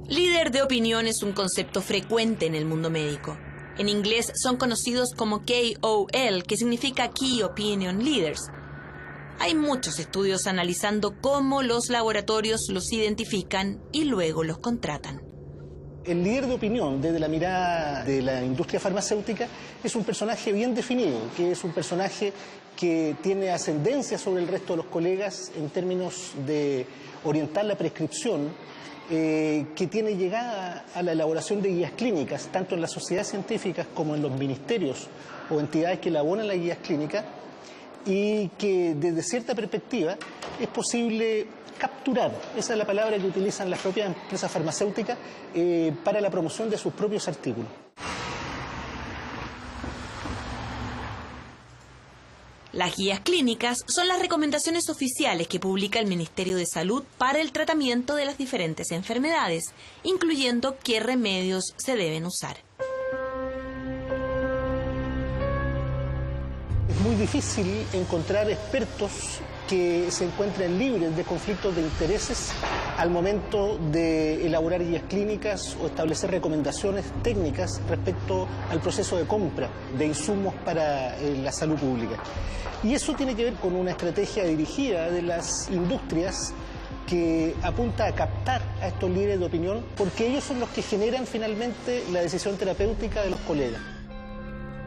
Líder de opinión es un concepto frecuente en el mundo médico. En inglés son conocidos como KOL, que significa Key Opinion Leaders. Hay muchos estudios analizando cómo los laboratorios los identifican y luego los contratan. El líder de opinión, desde la mirada de la industria farmacéutica, es un personaje bien definido, que es un personaje que tiene ascendencia sobre el resto de los colegas en términos de orientar la prescripción, que tiene llegada a la elaboración de guías clínicas, tanto en las sociedades científicas como en los ministerios o entidades que elaboran las guías clínicas, y que desde cierta perspectiva es posible capturar, esa es la palabra que utilizan las propias empresas farmacéuticas para la promoción de sus propios artículos. Las guías clínicas son las recomendaciones oficiales que publica el Ministerio de Salud para el tratamiento de las diferentes enfermedades, incluyendo qué remedios se deben usar. Es muy difícil encontrar expertos que se encuentren libres de conflictos de intereses al momento de elaborar guías clínicas o establecer recomendaciones técnicas respecto al proceso de compra de insumos para la salud pública. Y eso tiene que ver con una estrategia dirigida de las industrias que apunta a captar a estos líderes de opinión, porque ellos son los que generan finalmente la decisión terapéutica de los colegas.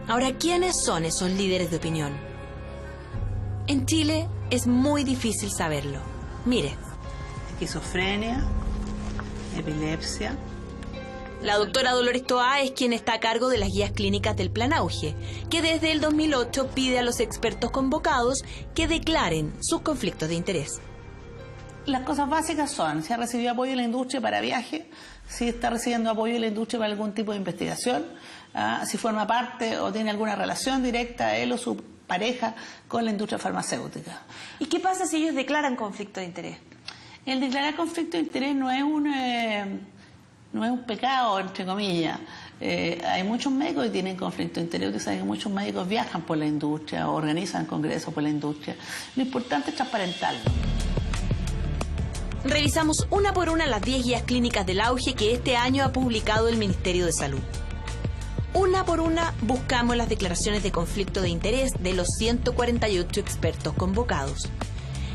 Ahora, ¿quiénes son esos líderes de opinión? En Chile es muy difícil saberlo. Mire. Esquizofrenia, epilepsia. La doctora Dolores Toá es quien está a cargo de las guías clínicas del Plan Auge, que desde el 2008 pide a los expertos convocados que declaren sus conflictos de interés. Las cosas básicas son, si ha recibido apoyo de la industria para viaje, si está recibiendo apoyo de la industria para algún tipo de investigación, si forma parte o tiene alguna relación directa él o su pareja con la industria farmacéutica. ¿Y qué pasa si ellos declaran conflicto de interés? El declarar conflicto de interés no es un pecado, entre comillas. Hay muchos médicos que tienen conflicto de interés. Ustedes saben que muchos médicos viajan por la industria o organizan congresos por la industria. Lo importante es transparentarlo. Revisamos una por una las 10 guías clínicas del auge que este año ha publicado el Ministerio de Salud. Una por una buscamos las declaraciones de conflicto de interés de los 148 expertos convocados.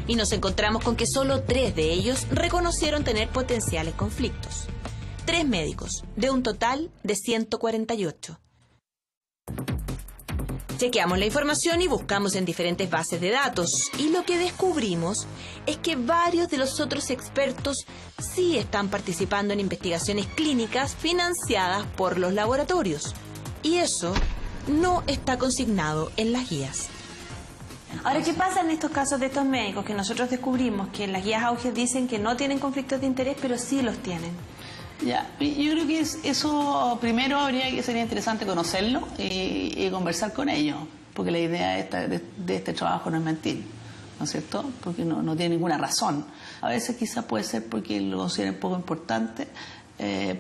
Y nos encontramos con que solo 3 de ellos reconocieron tener potenciales conflictos. 3 médicos, de un total de 148. Chequeamos la información y buscamos en diferentes bases de datos. Y lo que descubrimos es que varios de los otros expertos sí están participando en investigaciones clínicas financiadas por los laboratorios. Y eso no está consignado en las guías. Ahora, ¿qué pasa en estos casos de estos médicos que nosotros descubrimos que en las guías auge dicen que no tienen conflictos de interés, pero sí los tienen? Ya, yo creo que eso primero sería interesante conocerlo y conversar con ellos, porque la idea de este trabajo no es mentir, ¿no es cierto? Porque no tiene ninguna razón. A veces quizás puede ser porque lo consideren poco importante,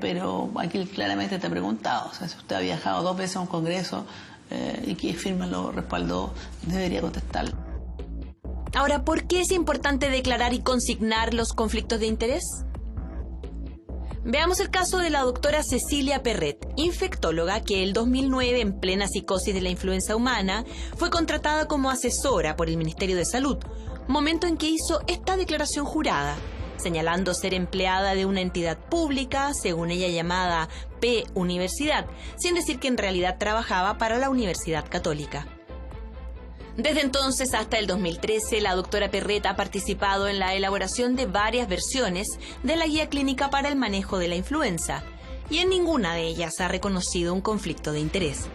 pero aquí claramente te he preguntado, o sea, si usted ha viajado 2 veces a un congreso y que firma lo respaldó, debería contestarlo. Ahora, ¿por qué es importante declarar y consignar los conflictos de interés? Veamos el caso de la doctora Cecilia Perret, infectóloga que el 2009, en plena psicosis de la influenza humana, fue contratada como asesora por el Ministerio de Salud, momento en que hizo esta declaración jurada, señalando ser empleada de una entidad pública, según ella llamada P Universidad, sin decir que en realidad trabajaba para la Universidad Católica. Desde entonces hasta el 2013, la doctora Perret ha participado en la elaboración de varias versiones de la guía clínica para el manejo de la influenza, y en ninguna de ellas ha reconocido un conflicto de interés.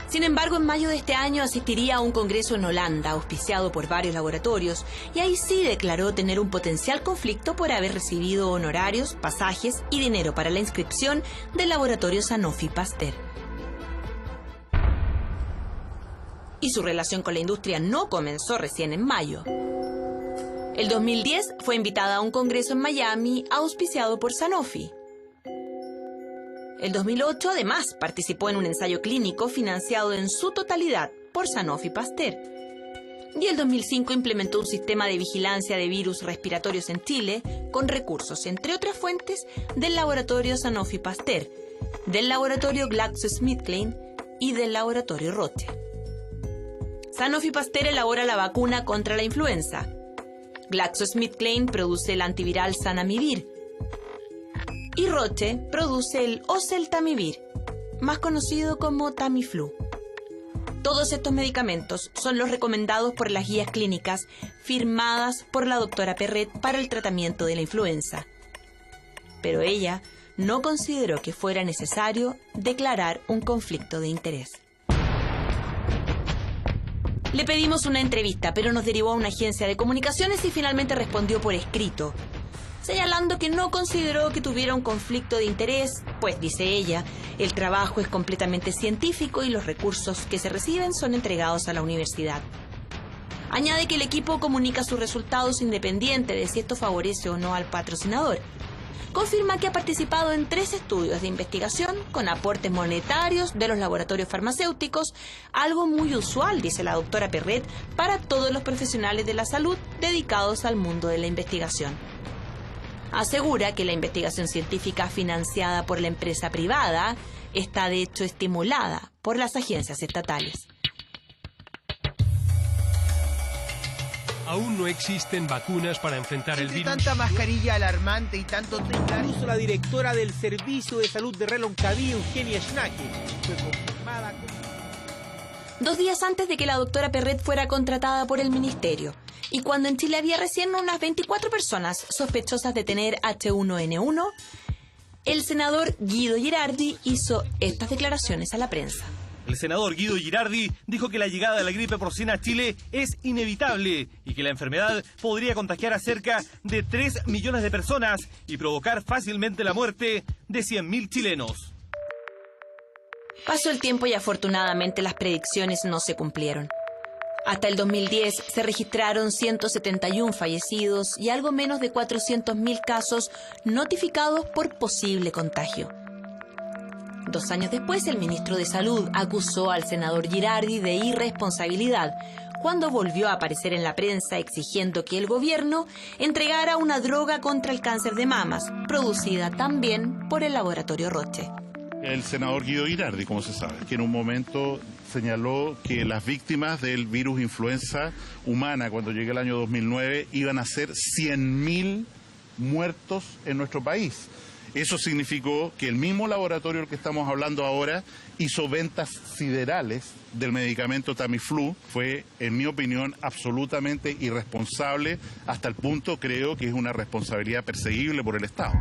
Sin embargo, en mayo de este año asistiría a un congreso en Holanda, auspiciado por varios laboratorios, y ahí sí declaró tener un potencial conflicto por haber recibido honorarios, pasajes y dinero para la inscripción del laboratorio Sanofi Pasteur. Y su relación con la industria no comenzó recién en mayo. El 2010 fue invitada a un congreso en Miami auspiciado por Sanofi. El 2008 además participó en un ensayo clínico financiado en su totalidad por Sanofi Pasteur. Y el 2005 implementó un sistema de vigilancia de virus respiratorios en Chile con recursos, entre otras fuentes, del laboratorio Sanofi Pasteur, del laboratorio GlaxoSmithKline y del laboratorio Roche. Sanofi Pasteur elabora la vacuna contra la influenza. GlaxoSmithKline produce el antiviral Zanamivir. Y Roche produce el Oseltamivir, más conocido como Tamiflu. Todos estos medicamentos son los recomendados por las guías clínicas firmadas por la doctora Perret para el tratamiento de la influenza. Pero ella no consideró que fuera necesario declarar un conflicto de interés. Le pedimos una entrevista, pero nos derivó a una agencia de comunicaciones y finalmente respondió por escrito, señalando que no consideró que tuviera un conflicto de interés, pues, dice ella, el trabajo es completamente científico y los recursos que se reciben son entregados a la universidad. Añade que el equipo comunica sus resultados independiente de si esto favorece o no al patrocinador. Confirma que ha participado en 3 estudios de investigación con aportes monetarios de los laboratorios farmacéuticos, algo muy usual, dice la doctora Perret, para todos los profesionales de la salud dedicados al mundo de la investigación. Asegura que la investigación científica financiada por la empresa privada está de hecho estimulada por las agencias estatales. Aún no existen vacunas para enfrentar el virus. Tanta mascarilla alarmante y tanto teclado. Incluso la directora del Servicio de Salud de Reloncaví, Eugenia Schnake, fue confirmada con... 2 días antes de que la doctora Perret fuera contratada por el ministerio, y cuando en Chile había recién unas 24 personas sospechosas de tener H1N1, el senador Guido Girardi hizo estas declaraciones a la prensa. El senador Guido Girardi dijo que la llegada de la gripe porcina a Chile es inevitable y que la enfermedad podría contagiar a cerca de 3 millones de personas y provocar fácilmente la muerte de 100.000 chilenos. Pasó el tiempo y afortunadamente las predicciones no se cumplieron. Hasta el 2010 se registraron 171 fallecidos y algo menos de 400.000 casos notificados por posible contagio. 2 años después, el ministro de Salud acusó al senador Girardi de irresponsabilidad cuando volvió a aparecer en la prensa exigiendo que el gobierno entregara una droga contra el cáncer de mamas, producida también por el laboratorio Roche. El senador Guido Girardi, como se sabe, que en un momento señaló que las víctimas del virus influenza humana cuando llegue el año 2009 iban a ser 100.000 muertos en nuestro país. Eso significó que el mismo laboratorio del que estamos hablando ahora hizo ventas siderales del medicamento Tamiflu. Fue, en mi opinión, absolutamente irresponsable, hasta el punto creo que es una responsabilidad perseguible por el Estado.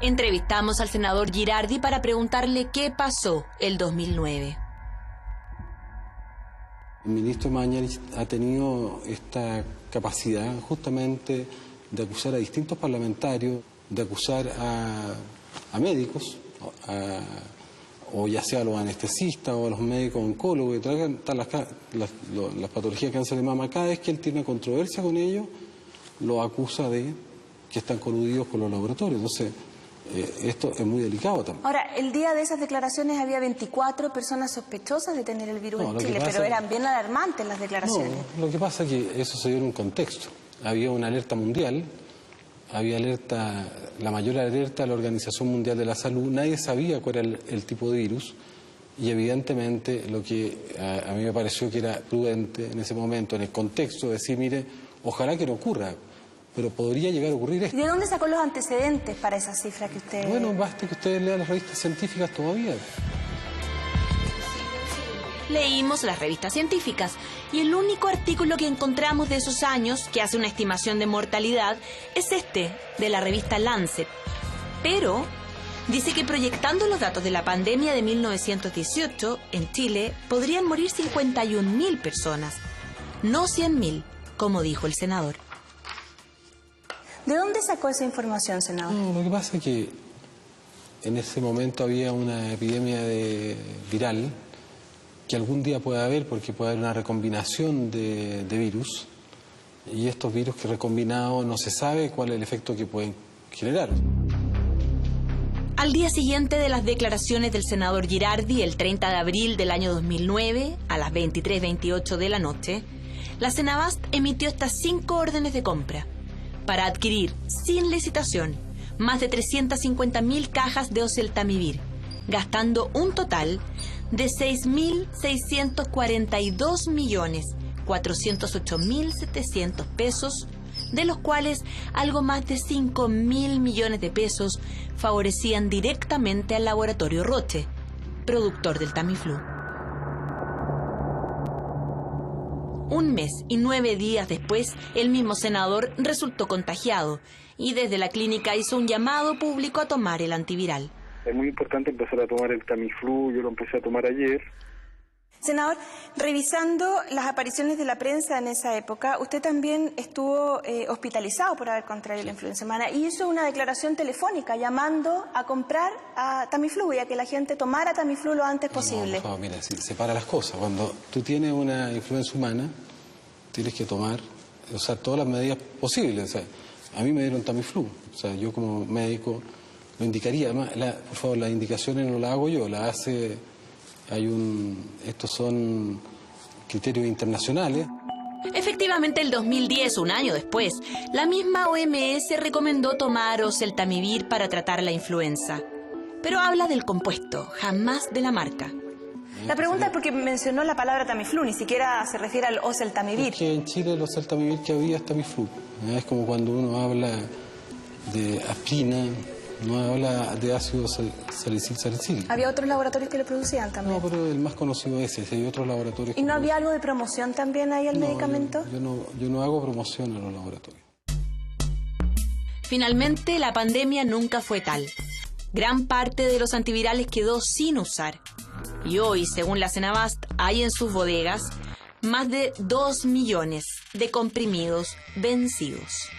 Entrevistamos al senador Girardi para preguntarle qué pasó el 2009. El ministro Mañalich ha tenido esta capacidad justamente de acusar a distintos parlamentarios, de acusar a médicos, o ya sea a los anestesistas o a los médicos oncólogos que tratan las patologías de cáncer de mama. Cada vez que él tiene una controversia con ellos, lo acusa de que están coludidos con los laboratorios. Entonces, esto es muy delicado también. Ahora, el día de esas declaraciones había 24 personas sospechosas de tener el virus en Chile, pero eran bien alarmantes las declaraciones. No, lo que pasa es que eso se dio en un contexto. Había una alerta mundial, había alerta, la mayor alerta de la Organización Mundial de la Salud. Nadie sabía cuál era el tipo de virus y evidentemente lo que a mí me pareció que era prudente en ese momento, en el contexto, decir, mire, ojalá que no ocurra, pero podría llegar a ocurrir esto. ¿De dónde sacó los antecedentes para esa cifra que usted...? Bueno, basta que ustedes lean las revistas científicas todavía. Leímos las revistas científicas y el único artículo que encontramos de esos años que hace una estimación de mortalidad es este, de la revista Lancet. Pero dice que proyectando los datos de la pandemia de 1918, en Chile podrían morir 51.000 personas, no 100.000, como dijo el senador. ¿De dónde sacó esa información, senador? No, lo que pasa es que en ese momento había una epidemia viral que algún día puede haber, porque puede haber una recombinación de virus, y estos virus que recombinados no se sabe cuál es el efecto que pueden generar. Al día siguiente de las declaraciones del senador Girardi, el 30 de abril del año 2009, a las 23:28 de la noche, la Senabast emitió estas 5 órdenes de compra para adquirir, sin licitación, más de 350.000 cajas de oseltamivir, gastando un total de 6.642.408.700 pesos, de los cuales algo más de 5.000 millones de pesos favorecían directamente al laboratorio Roche, productor del Tamiflu. Un mes y 9 días después, el mismo senador resultó contagiado y desde la clínica hizo un llamado público a tomar el antiviral. Es muy importante empezar a tomar el Tamiflu, yo lo empecé a tomar ayer. Senador, revisando las apariciones de la prensa en esa época, usted también estuvo hospitalizado por haber contraído la influenza humana y hizo una declaración telefónica llamando a comprar a Tamiflu y a que la gente tomara Tamiflu lo antes posible. No, mira, si separa las cosas. Cuando tú tienes una influenza humana, tienes que usar todas las medidas posibles. O sea, a mí me dieron Tamiflu, o sea, yo como médico lo indicaría. Además, por favor, las indicaciones no las hago yo, las hace... Estos son criterios internacionales. Efectivamente, el 2010, un año después, la misma OMS recomendó tomar oseltamivir para tratar la influenza. Pero habla del compuesto, jamás de la marca. La pregunta es porque mencionó la palabra Tamiflu, ni siquiera se refiere al oseltamivir. Es que en Chile el oseltamivir que había es Tamiflu. Es como cuando uno habla de aspirina, no habla de ácido salicil. ¿Había otros laboratorios que lo producían también? No, pero el más conocido es ese, hay otros laboratorios. ¿Y no había algo de promoción también ahí al medicamento? Yo no hago promoción a los laboratorios. Finalmente, la pandemia nunca fue tal. Gran parte de los antivirales quedó sin usar. Y hoy, según la Cenabast, hay en sus bodegas más de 2 millones de comprimidos vencidos.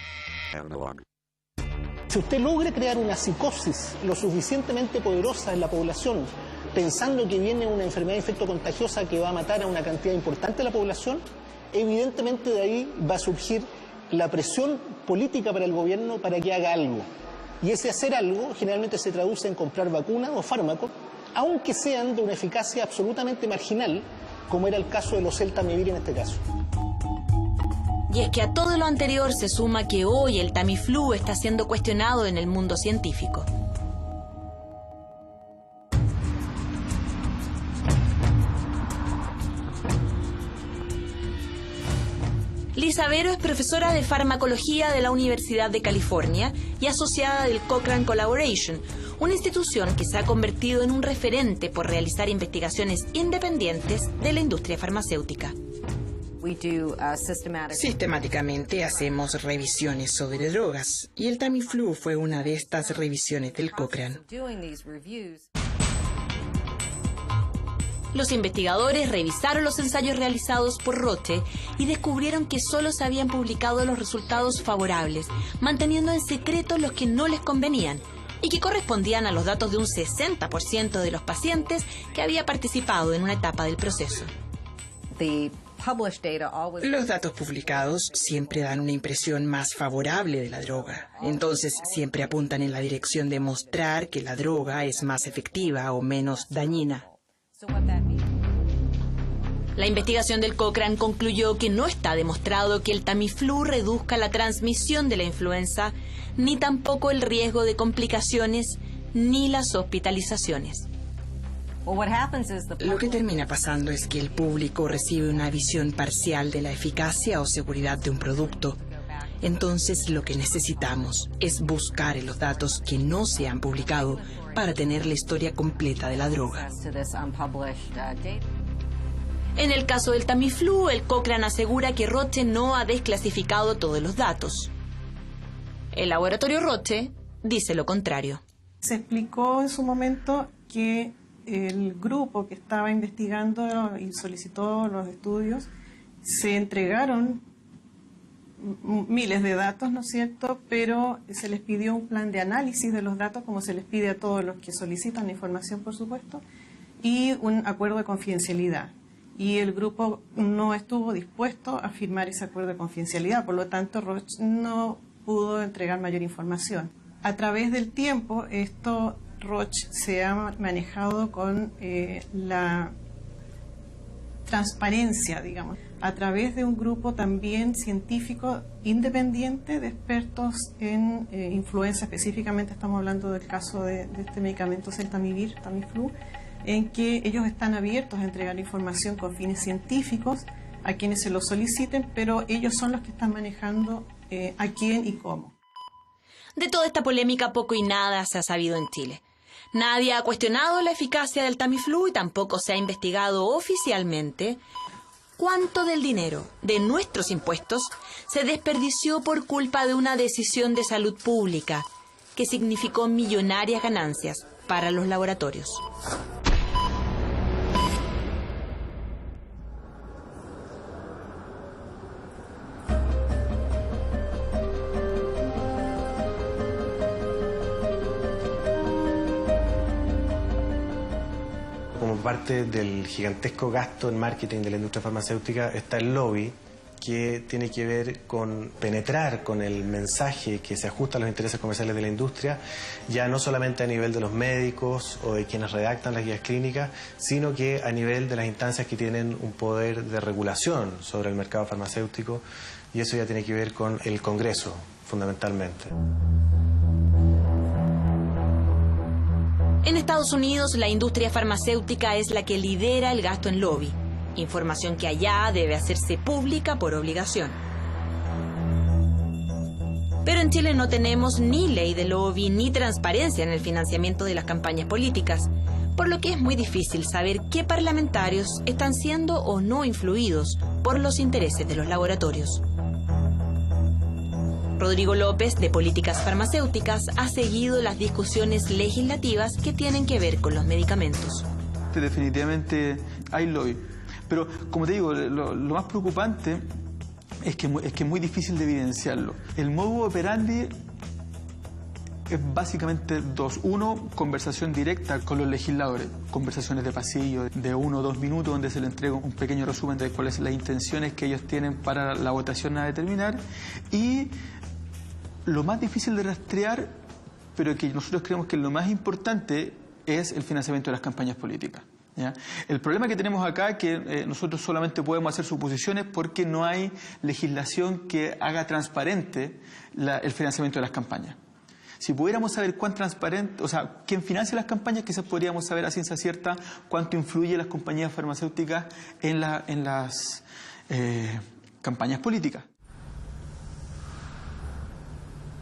Si usted logra crear una psicosis lo suficientemente poderosa en la población, pensando que viene una enfermedad infectocontagiosa que va a matar a una cantidad importante de la población, evidentemente de ahí va a surgir la presión política para el gobierno para que haga algo. Y ese hacer algo generalmente se traduce en comprar vacunas o fármacos, aunque sean de una eficacia absolutamente marginal, como era el caso de los Celtamivir en este caso. Y es que a todo lo anterior se suma que hoy el Tamiflu está siendo cuestionado en el mundo científico. Lisa Vero es profesora de farmacología de la Universidad de California y asociada del Cochrane Collaboration, una institución que se ha convertido en un referente por realizar investigaciones independientes de la industria farmacéutica. Sistemáticamente hacemos revisiones sobre drogas y el Tamiflu fue una de estas revisiones del Cochrane. Los investigadores revisaron los ensayos realizados por Roche y descubrieron que solo se habían publicado los resultados favorables, manteniendo en secreto los que no les convenían y que correspondían a los datos de un 60% de los pacientes que había participado en una etapa del proceso. Los datos publicados siempre dan una impresión más favorable de la droga. Entonces siempre apuntan en la dirección de mostrar que la droga es más efectiva o menos dañina. La investigación del Cochrane concluyó que no está demostrado que el Tamiflu reduzca la transmisión de la influenza, ni tampoco el riesgo de complicaciones, ni las hospitalizaciones. Lo que termina pasando es que el público recibe una visión parcial de la eficacia o seguridad de un producto. Entonces lo que necesitamos es buscar en los datos que no se han publicado para tener la historia completa de la droga. En el caso del Tamiflu, el Cochrane asegura que Roche no ha desclasificado todos los datos. El laboratorio Roche dice lo contrario. Se explicó en su momento que el grupo que estaba investigando y solicitó los estudios, se entregaron miles de datos, ¿no es cierto?, pero se les pidió un plan de análisis de los datos, como se les pide a todos los que solicitan la información, por supuesto, y un acuerdo de confidencialidad. Y el grupo no estuvo dispuesto a firmar ese acuerdo de confidencialidad, por lo tanto Roche no pudo entregar mayor información. A través del tiempo, Roche se ha manejado con la transparencia, digamos, a través de un grupo también científico independiente de expertos en influenza. Específicamente estamos hablando del caso de este medicamento Celtamivir, Tamiflu, en que ellos están abiertos a entregar información con fines científicos a quienes se lo soliciten, pero ellos son los que están manejando a quién y cómo. De toda esta polémica poco y nada se ha sabido en Chile. Nadie ha cuestionado la eficacia del Tamiflu y tampoco se ha investigado oficialmente cuánto del dinero de nuestros impuestos se desperdició por culpa de una decisión de salud pública que significó millonarias ganancias para los laboratorios. Como parte del gigantesco gasto en marketing de la industria farmacéutica está el lobby, que tiene que ver con penetrar con el mensaje que se ajusta a los intereses comerciales de la industria, ya no solamente a nivel de los médicos o de quienes redactan las guías clínicas, sino que a nivel de las instancias que tienen un poder de regulación sobre el mercado farmacéutico, y eso ya tiene que ver con el Congreso, fundamentalmente. En Estados Unidos, la industria farmacéutica es la que lidera el gasto en lobby, información que allá debe hacerse pública por obligación. Pero en Chile no tenemos ni ley de lobby ni transparencia en el financiamiento de las campañas políticas, por lo que es muy difícil saber qué parlamentarios están siendo o no influidos por los intereses de los laboratorios. Rodrigo López, de Políticas Farmacéuticas, ha seguido las discusiones legislativas que tienen que ver con los medicamentos. hay lobby. Pero, como te digo, lo más preocupante es que es muy difícil de evidenciarlo. El modus operandi es básicamente dos. Uno, conversación directa con los legisladores, conversaciones de pasillo de 1 o 2 minutos donde se le entrega un pequeño resumen de cuáles son las intenciones que ellos tienen para la votación a determinar. Y lo más difícil de rastrear, pero que nosotros creemos que lo más importante, es el financiamiento de las campañas políticas. ¿Ya? El problema que tenemos acá es que nosotros solamente podemos hacer suposiciones porque no hay legislación que haga transparente el financiamiento de las campañas. Si pudiéramos saber cuán transparente, o sea, quién financia las campañas, quizás podríamos saber a ciencia cierta cuánto influye las compañías farmacéuticas en las campañas políticas.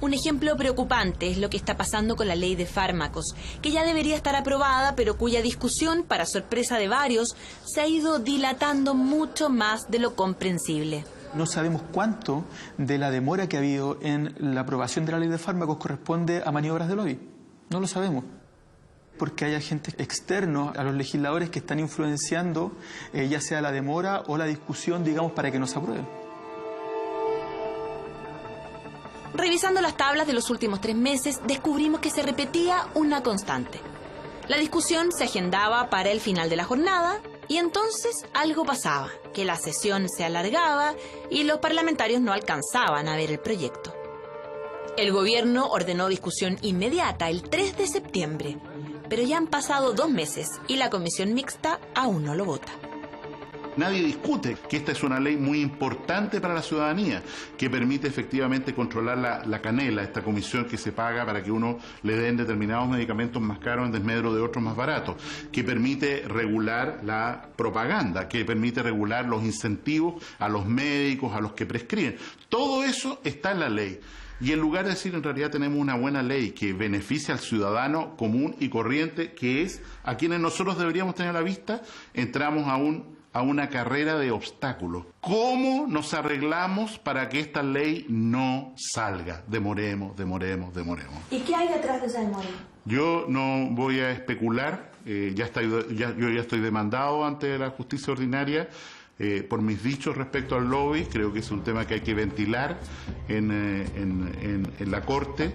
Un ejemplo preocupante es lo que está pasando con la ley de fármacos, que ya debería estar aprobada, pero cuya discusión, para sorpresa de varios, se ha ido dilatando mucho más de lo comprensible. No sabemos cuánto de la demora que ha habido en la aprobación de la ley de fármacos corresponde a maniobras de lobby. No lo sabemos. Porque hay agentes externos a los legisladores que están influenciando ya sea la demora o la discusión, digamos, para que no se apruebe. Revisando las tablas de los últimos 3 meses, descubrimos que se repetía una constante. La discusión se agendaba para el final de la jornada y entonces algo pasaba, que la sesión se alargaba y los parlamentarios no alcanzaban a ver el proyecto. El gobierno ordenó discusión inmediata el 3 de septiembre, pero ya han pasado 2 meses y la comisión mixta aún no lo vota. Nadie discute que esta es una ley muy importante para la ciudadanía, que permite efectivamente controlar la canela, esta comisión que se paga para que uno le den determinados medicamentos más caros en desmedro de otros más baratos, que permite regular la propaganda, que permite regular los incentivos a los médicos, a los que prescriben. Todo eso está en la ley. Y en lugar de decir en realidad tenemos una buena ley que beneficia al ciudadano común y corriente, que es a quienes nosotros deberíamos tener a la vista, entramos a una carrera de obstáculos. ¿Cómo nos arreglamos para que esta ley no salga? Demoremos. ¿Y qué hay detrás de esa demora? Yo no voy a especular, yo ya estoy demandado ante la justicia ordinaria por mis dichos respecto al lobby. Creo que es un tema que hay que ventilar en la Corte,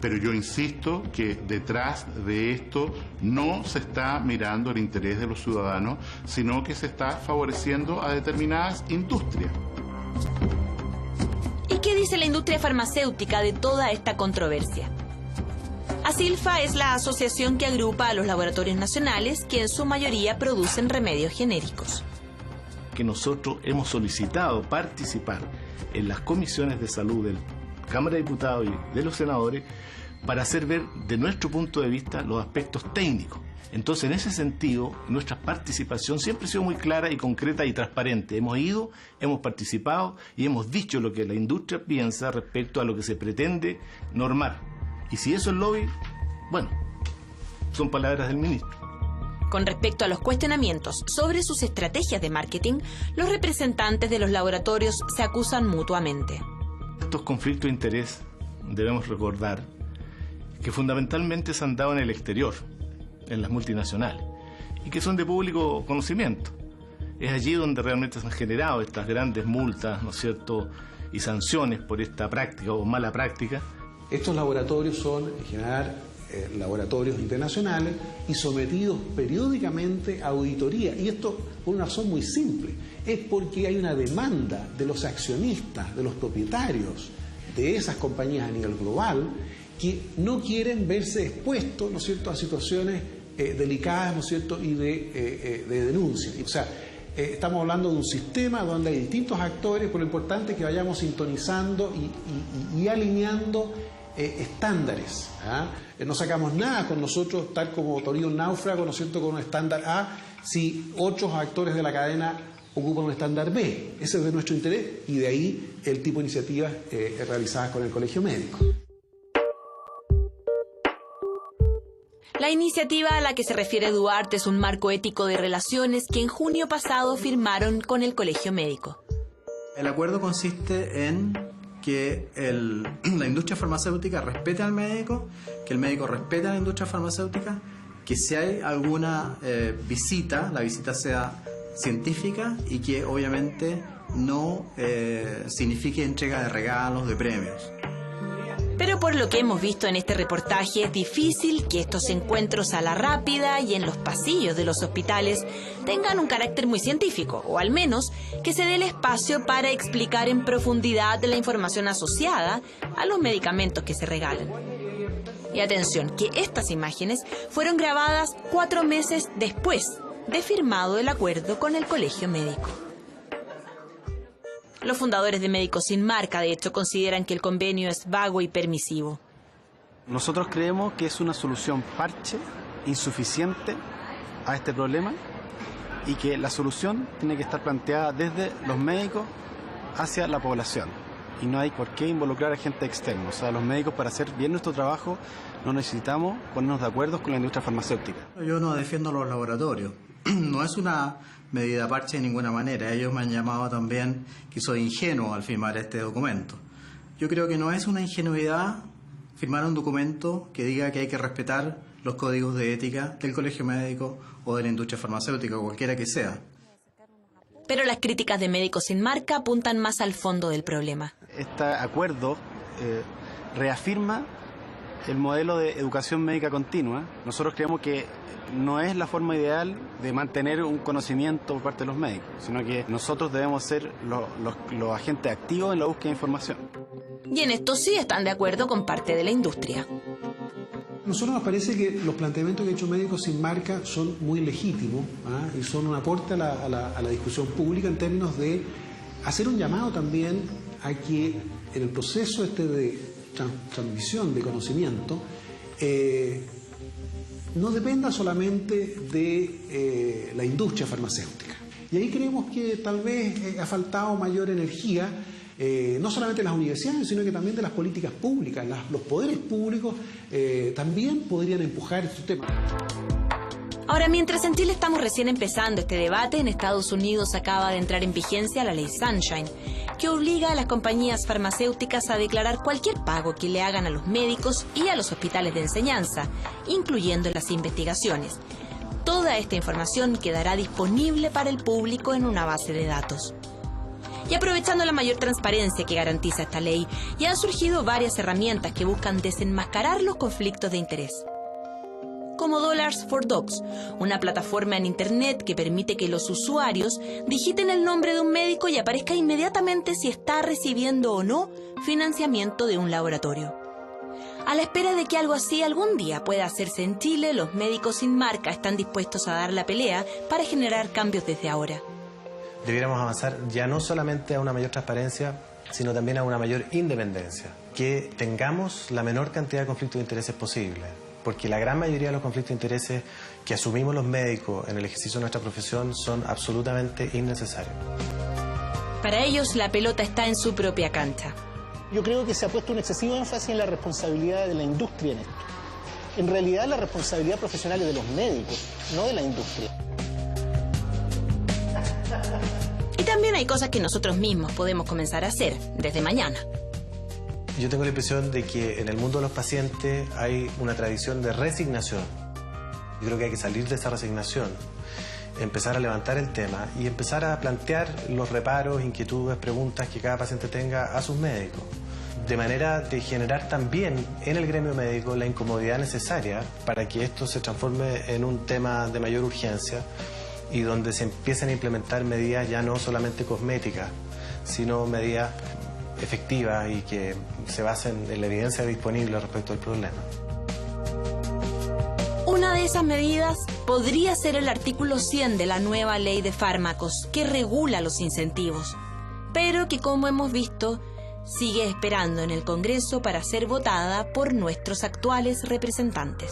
pero yo insisto que detrás de esto no se está mirando el interés de los ciudadanos, sino que se está favoreciendo a determinadas industrias. ¿Y qué dice la industria farmacéutica de toda esta controversia? ASILFA es la asociación que agrupa a los laboratorios nacionales que en su mayoría producen remedios genéricos. Que nosotros hemos solicitado participar en las comisiones de salud de la Cámara de Diputados y de los senadores para hacer ver de nuestro punto de vista los aspectos técnicos. Entonces, en ese sentido, nuestra participación siempre ha sido muy clara y concreta y transparente. Hemos ido, hemos participado y hemos dicho lo que la industria piensa respecto a lo que se pretende normar. Y si eso es lobby, bueno, son palabras del ministro. Con respecto a los cuestionamientos sobre sus estrategias de marketing, los representantes de los laboratorios se acusan mutuamente. Estos conflictos de interés, debemos recordar, que fundamentalmente se han dado en el exterior, en las multinacionales, y que son de público conocimiento. Es allí donde realmente se han generado estas grandes multas, ¿no es cierto?, y sanciones por esta práctica o mala práctica. Estos laboratorios son, en general, laboratorios internacionales y sometidos periódicamente a auditoría. Y esto por una razón muy simple, es porque hay una demanda de los accionistas, de los propietarios de esas compañías a nivel global, que no quieren verse expuestos, ¿no es cierto?, a situaciones delicadas, ¿no es cierto?, y de denuncia. O sea, estamos hablando de un sistema donde hay distintos actores, pero lo importante es que vayamos sintonizando y alineando estándares. No sacamos nada con nosotros, tal como Torino un náufrago, ¿no es cierto?, con un estándar A, si otros actores de la cadena ocupan un estándar B. Ese es de nuestro interés y de ahí el tipo de iniciativas realizadas con el Colegio Médico. La iniciativa a la que se refiere Duarte es un marco ético de relaciones que en junio pasado firmaron con el Colegio Médico. El acuerdo consiste en que la industria farmacéutica respete al médico, que el médico respete a la industria farmacéutica que si hay alguna visita, la visita sea científica y que obviamente no signifique entrega de regalos, de premios. Pero por lo que hemos visto en este reportaje, es difícil que estos encuentros a la rápida y en los pasillos de los hospitales tengan un carácter muy científico, o al menos que se dé el espacio para explicar en profundidad la información asociada a los medicamentos que se regalan. Y atención, que estas imágenes fueron grabadas 4 meses después de firmado el acuerdo con el Colegio Médico. Los fundadores de Médicos Sin Marca, de hecho, consideran que el convenio es vago y permisivo. Nosotros creemos que es una solución parche, insuficiente a este problema, y que la solución tiene que estar planteada desde los médicos hacia la población. Y no hay por qué involucrar a gente externa. O sea, los médicos, para hacer bien nuestro trabajo, no necesitamos ponernos de acuerdo con la industria farmacéutica. Yo no defiendo los laboratorios. No es una medida parche de ninguna manera. Ellos me han llamado también que soy ingenuo al firmar este documento. Yo creo que no es una ingenuidad firmar un documento que diga que hay que respetar los códigos de ética del Colegio Médico o de la industria farmacéutica, cualquiera que sea. Pero las críticas de Médicos Sin Marca apuntan más al fondo del problema. Este acuerdo reafirma el modelo de educación médica continua. Nosotros creemos que no es la forma ideal de mantener un conocimiento por parte de los médicos, sino que nosotros debemos ser los agentes activos en la búsqueda de información. Y en esto sí están de acuerdo con parte de la industria. A nosotros nos parece que los planteamientos que ha hecho Médicos Sin Marca son muy legítimos, y son un aporte a la discusión pública en términos de hacer un llamado también a que en el proceso de transmisión de conocimiento no dependa solamente de la industria farmacéutica. Y ahí creemos que tal vez ha faltado mayor energía, no solamente de las universidades, sino que también de las políticas públicas. Los poderes públicos también podrían empujar estos temas. Ahora, mientras en Chile estamos recién empezando este debate, en Estados Unidos acaba de entrar en vigencia la ley Sunshine, que obliga a las compañías farmacéuticas a declarar cualquier pago que le hagan a los médicos y a los hospitales de enseñanza, incluyendo las investigaciones. Toda esta información quedará disponible para el público en una base de datos. Y aprovechando la mayor transparencia que garantiza esta ley, ya han surgido varias herramientas que buscan desenmascarar los conflictos de interés. Como Dollars for Docs, una plataforma en Internet que permite que los usuarios digiten el nombre de un médico y aparezca inmediatamente si está recibiendo o no financiamiento de un laboratorio. A la espera de que algo así algún día pueda hacerse en Chile, los Médicos Sin Marca están dispuestos a dar la pelea para generar cambios desde ahora. Debiéramos avanzar ya no solamente a una mayor transparencia, sino también a una mayor independencia. Que tengamos la menor cantidad de conflictos de intereses posible. Porque la gran mayoría de los conflictos de intereses que asumimos los médicos en el ejercicio de nuestra profesión son absolutamente innecesarios. Para ellos, la pelota está en su propia cancha. Yo creo que se ha puesto un excesivo énfasis en la responsabilidad de la industria en esto. En realidad, la responsabilidad profesional es de los médicos, no de la industria. Y también hay cosas que nosotros mismos podemos comenzar a hacer desde mañana. Yo tengo la impresión de que en el mundo de los pacientes hay una tradición de resignación. Yo creo que hay que salir de esa resignación, empezar a levantar el tema y empezar a plantear los reparos, inquietudes, preguntas que cada paciente tenga a sus médicos. De manera de generar también en el gremio médico la incomodidad necesaria para que esto se transforme en un tema de mayor urgencia y donde se empiecen a implementar medidas ya no solamente cosméticas, sino medidas efectivas y que se basen en la evidencia disponible respecto al problema. Una de esas medidas podría ser el artículo 100 de la nueva ley de fármacos que regula los incentivos, pero que, como hemos visto, sigue esperando en el Congreso para ser votada por nuestros actuales representantes.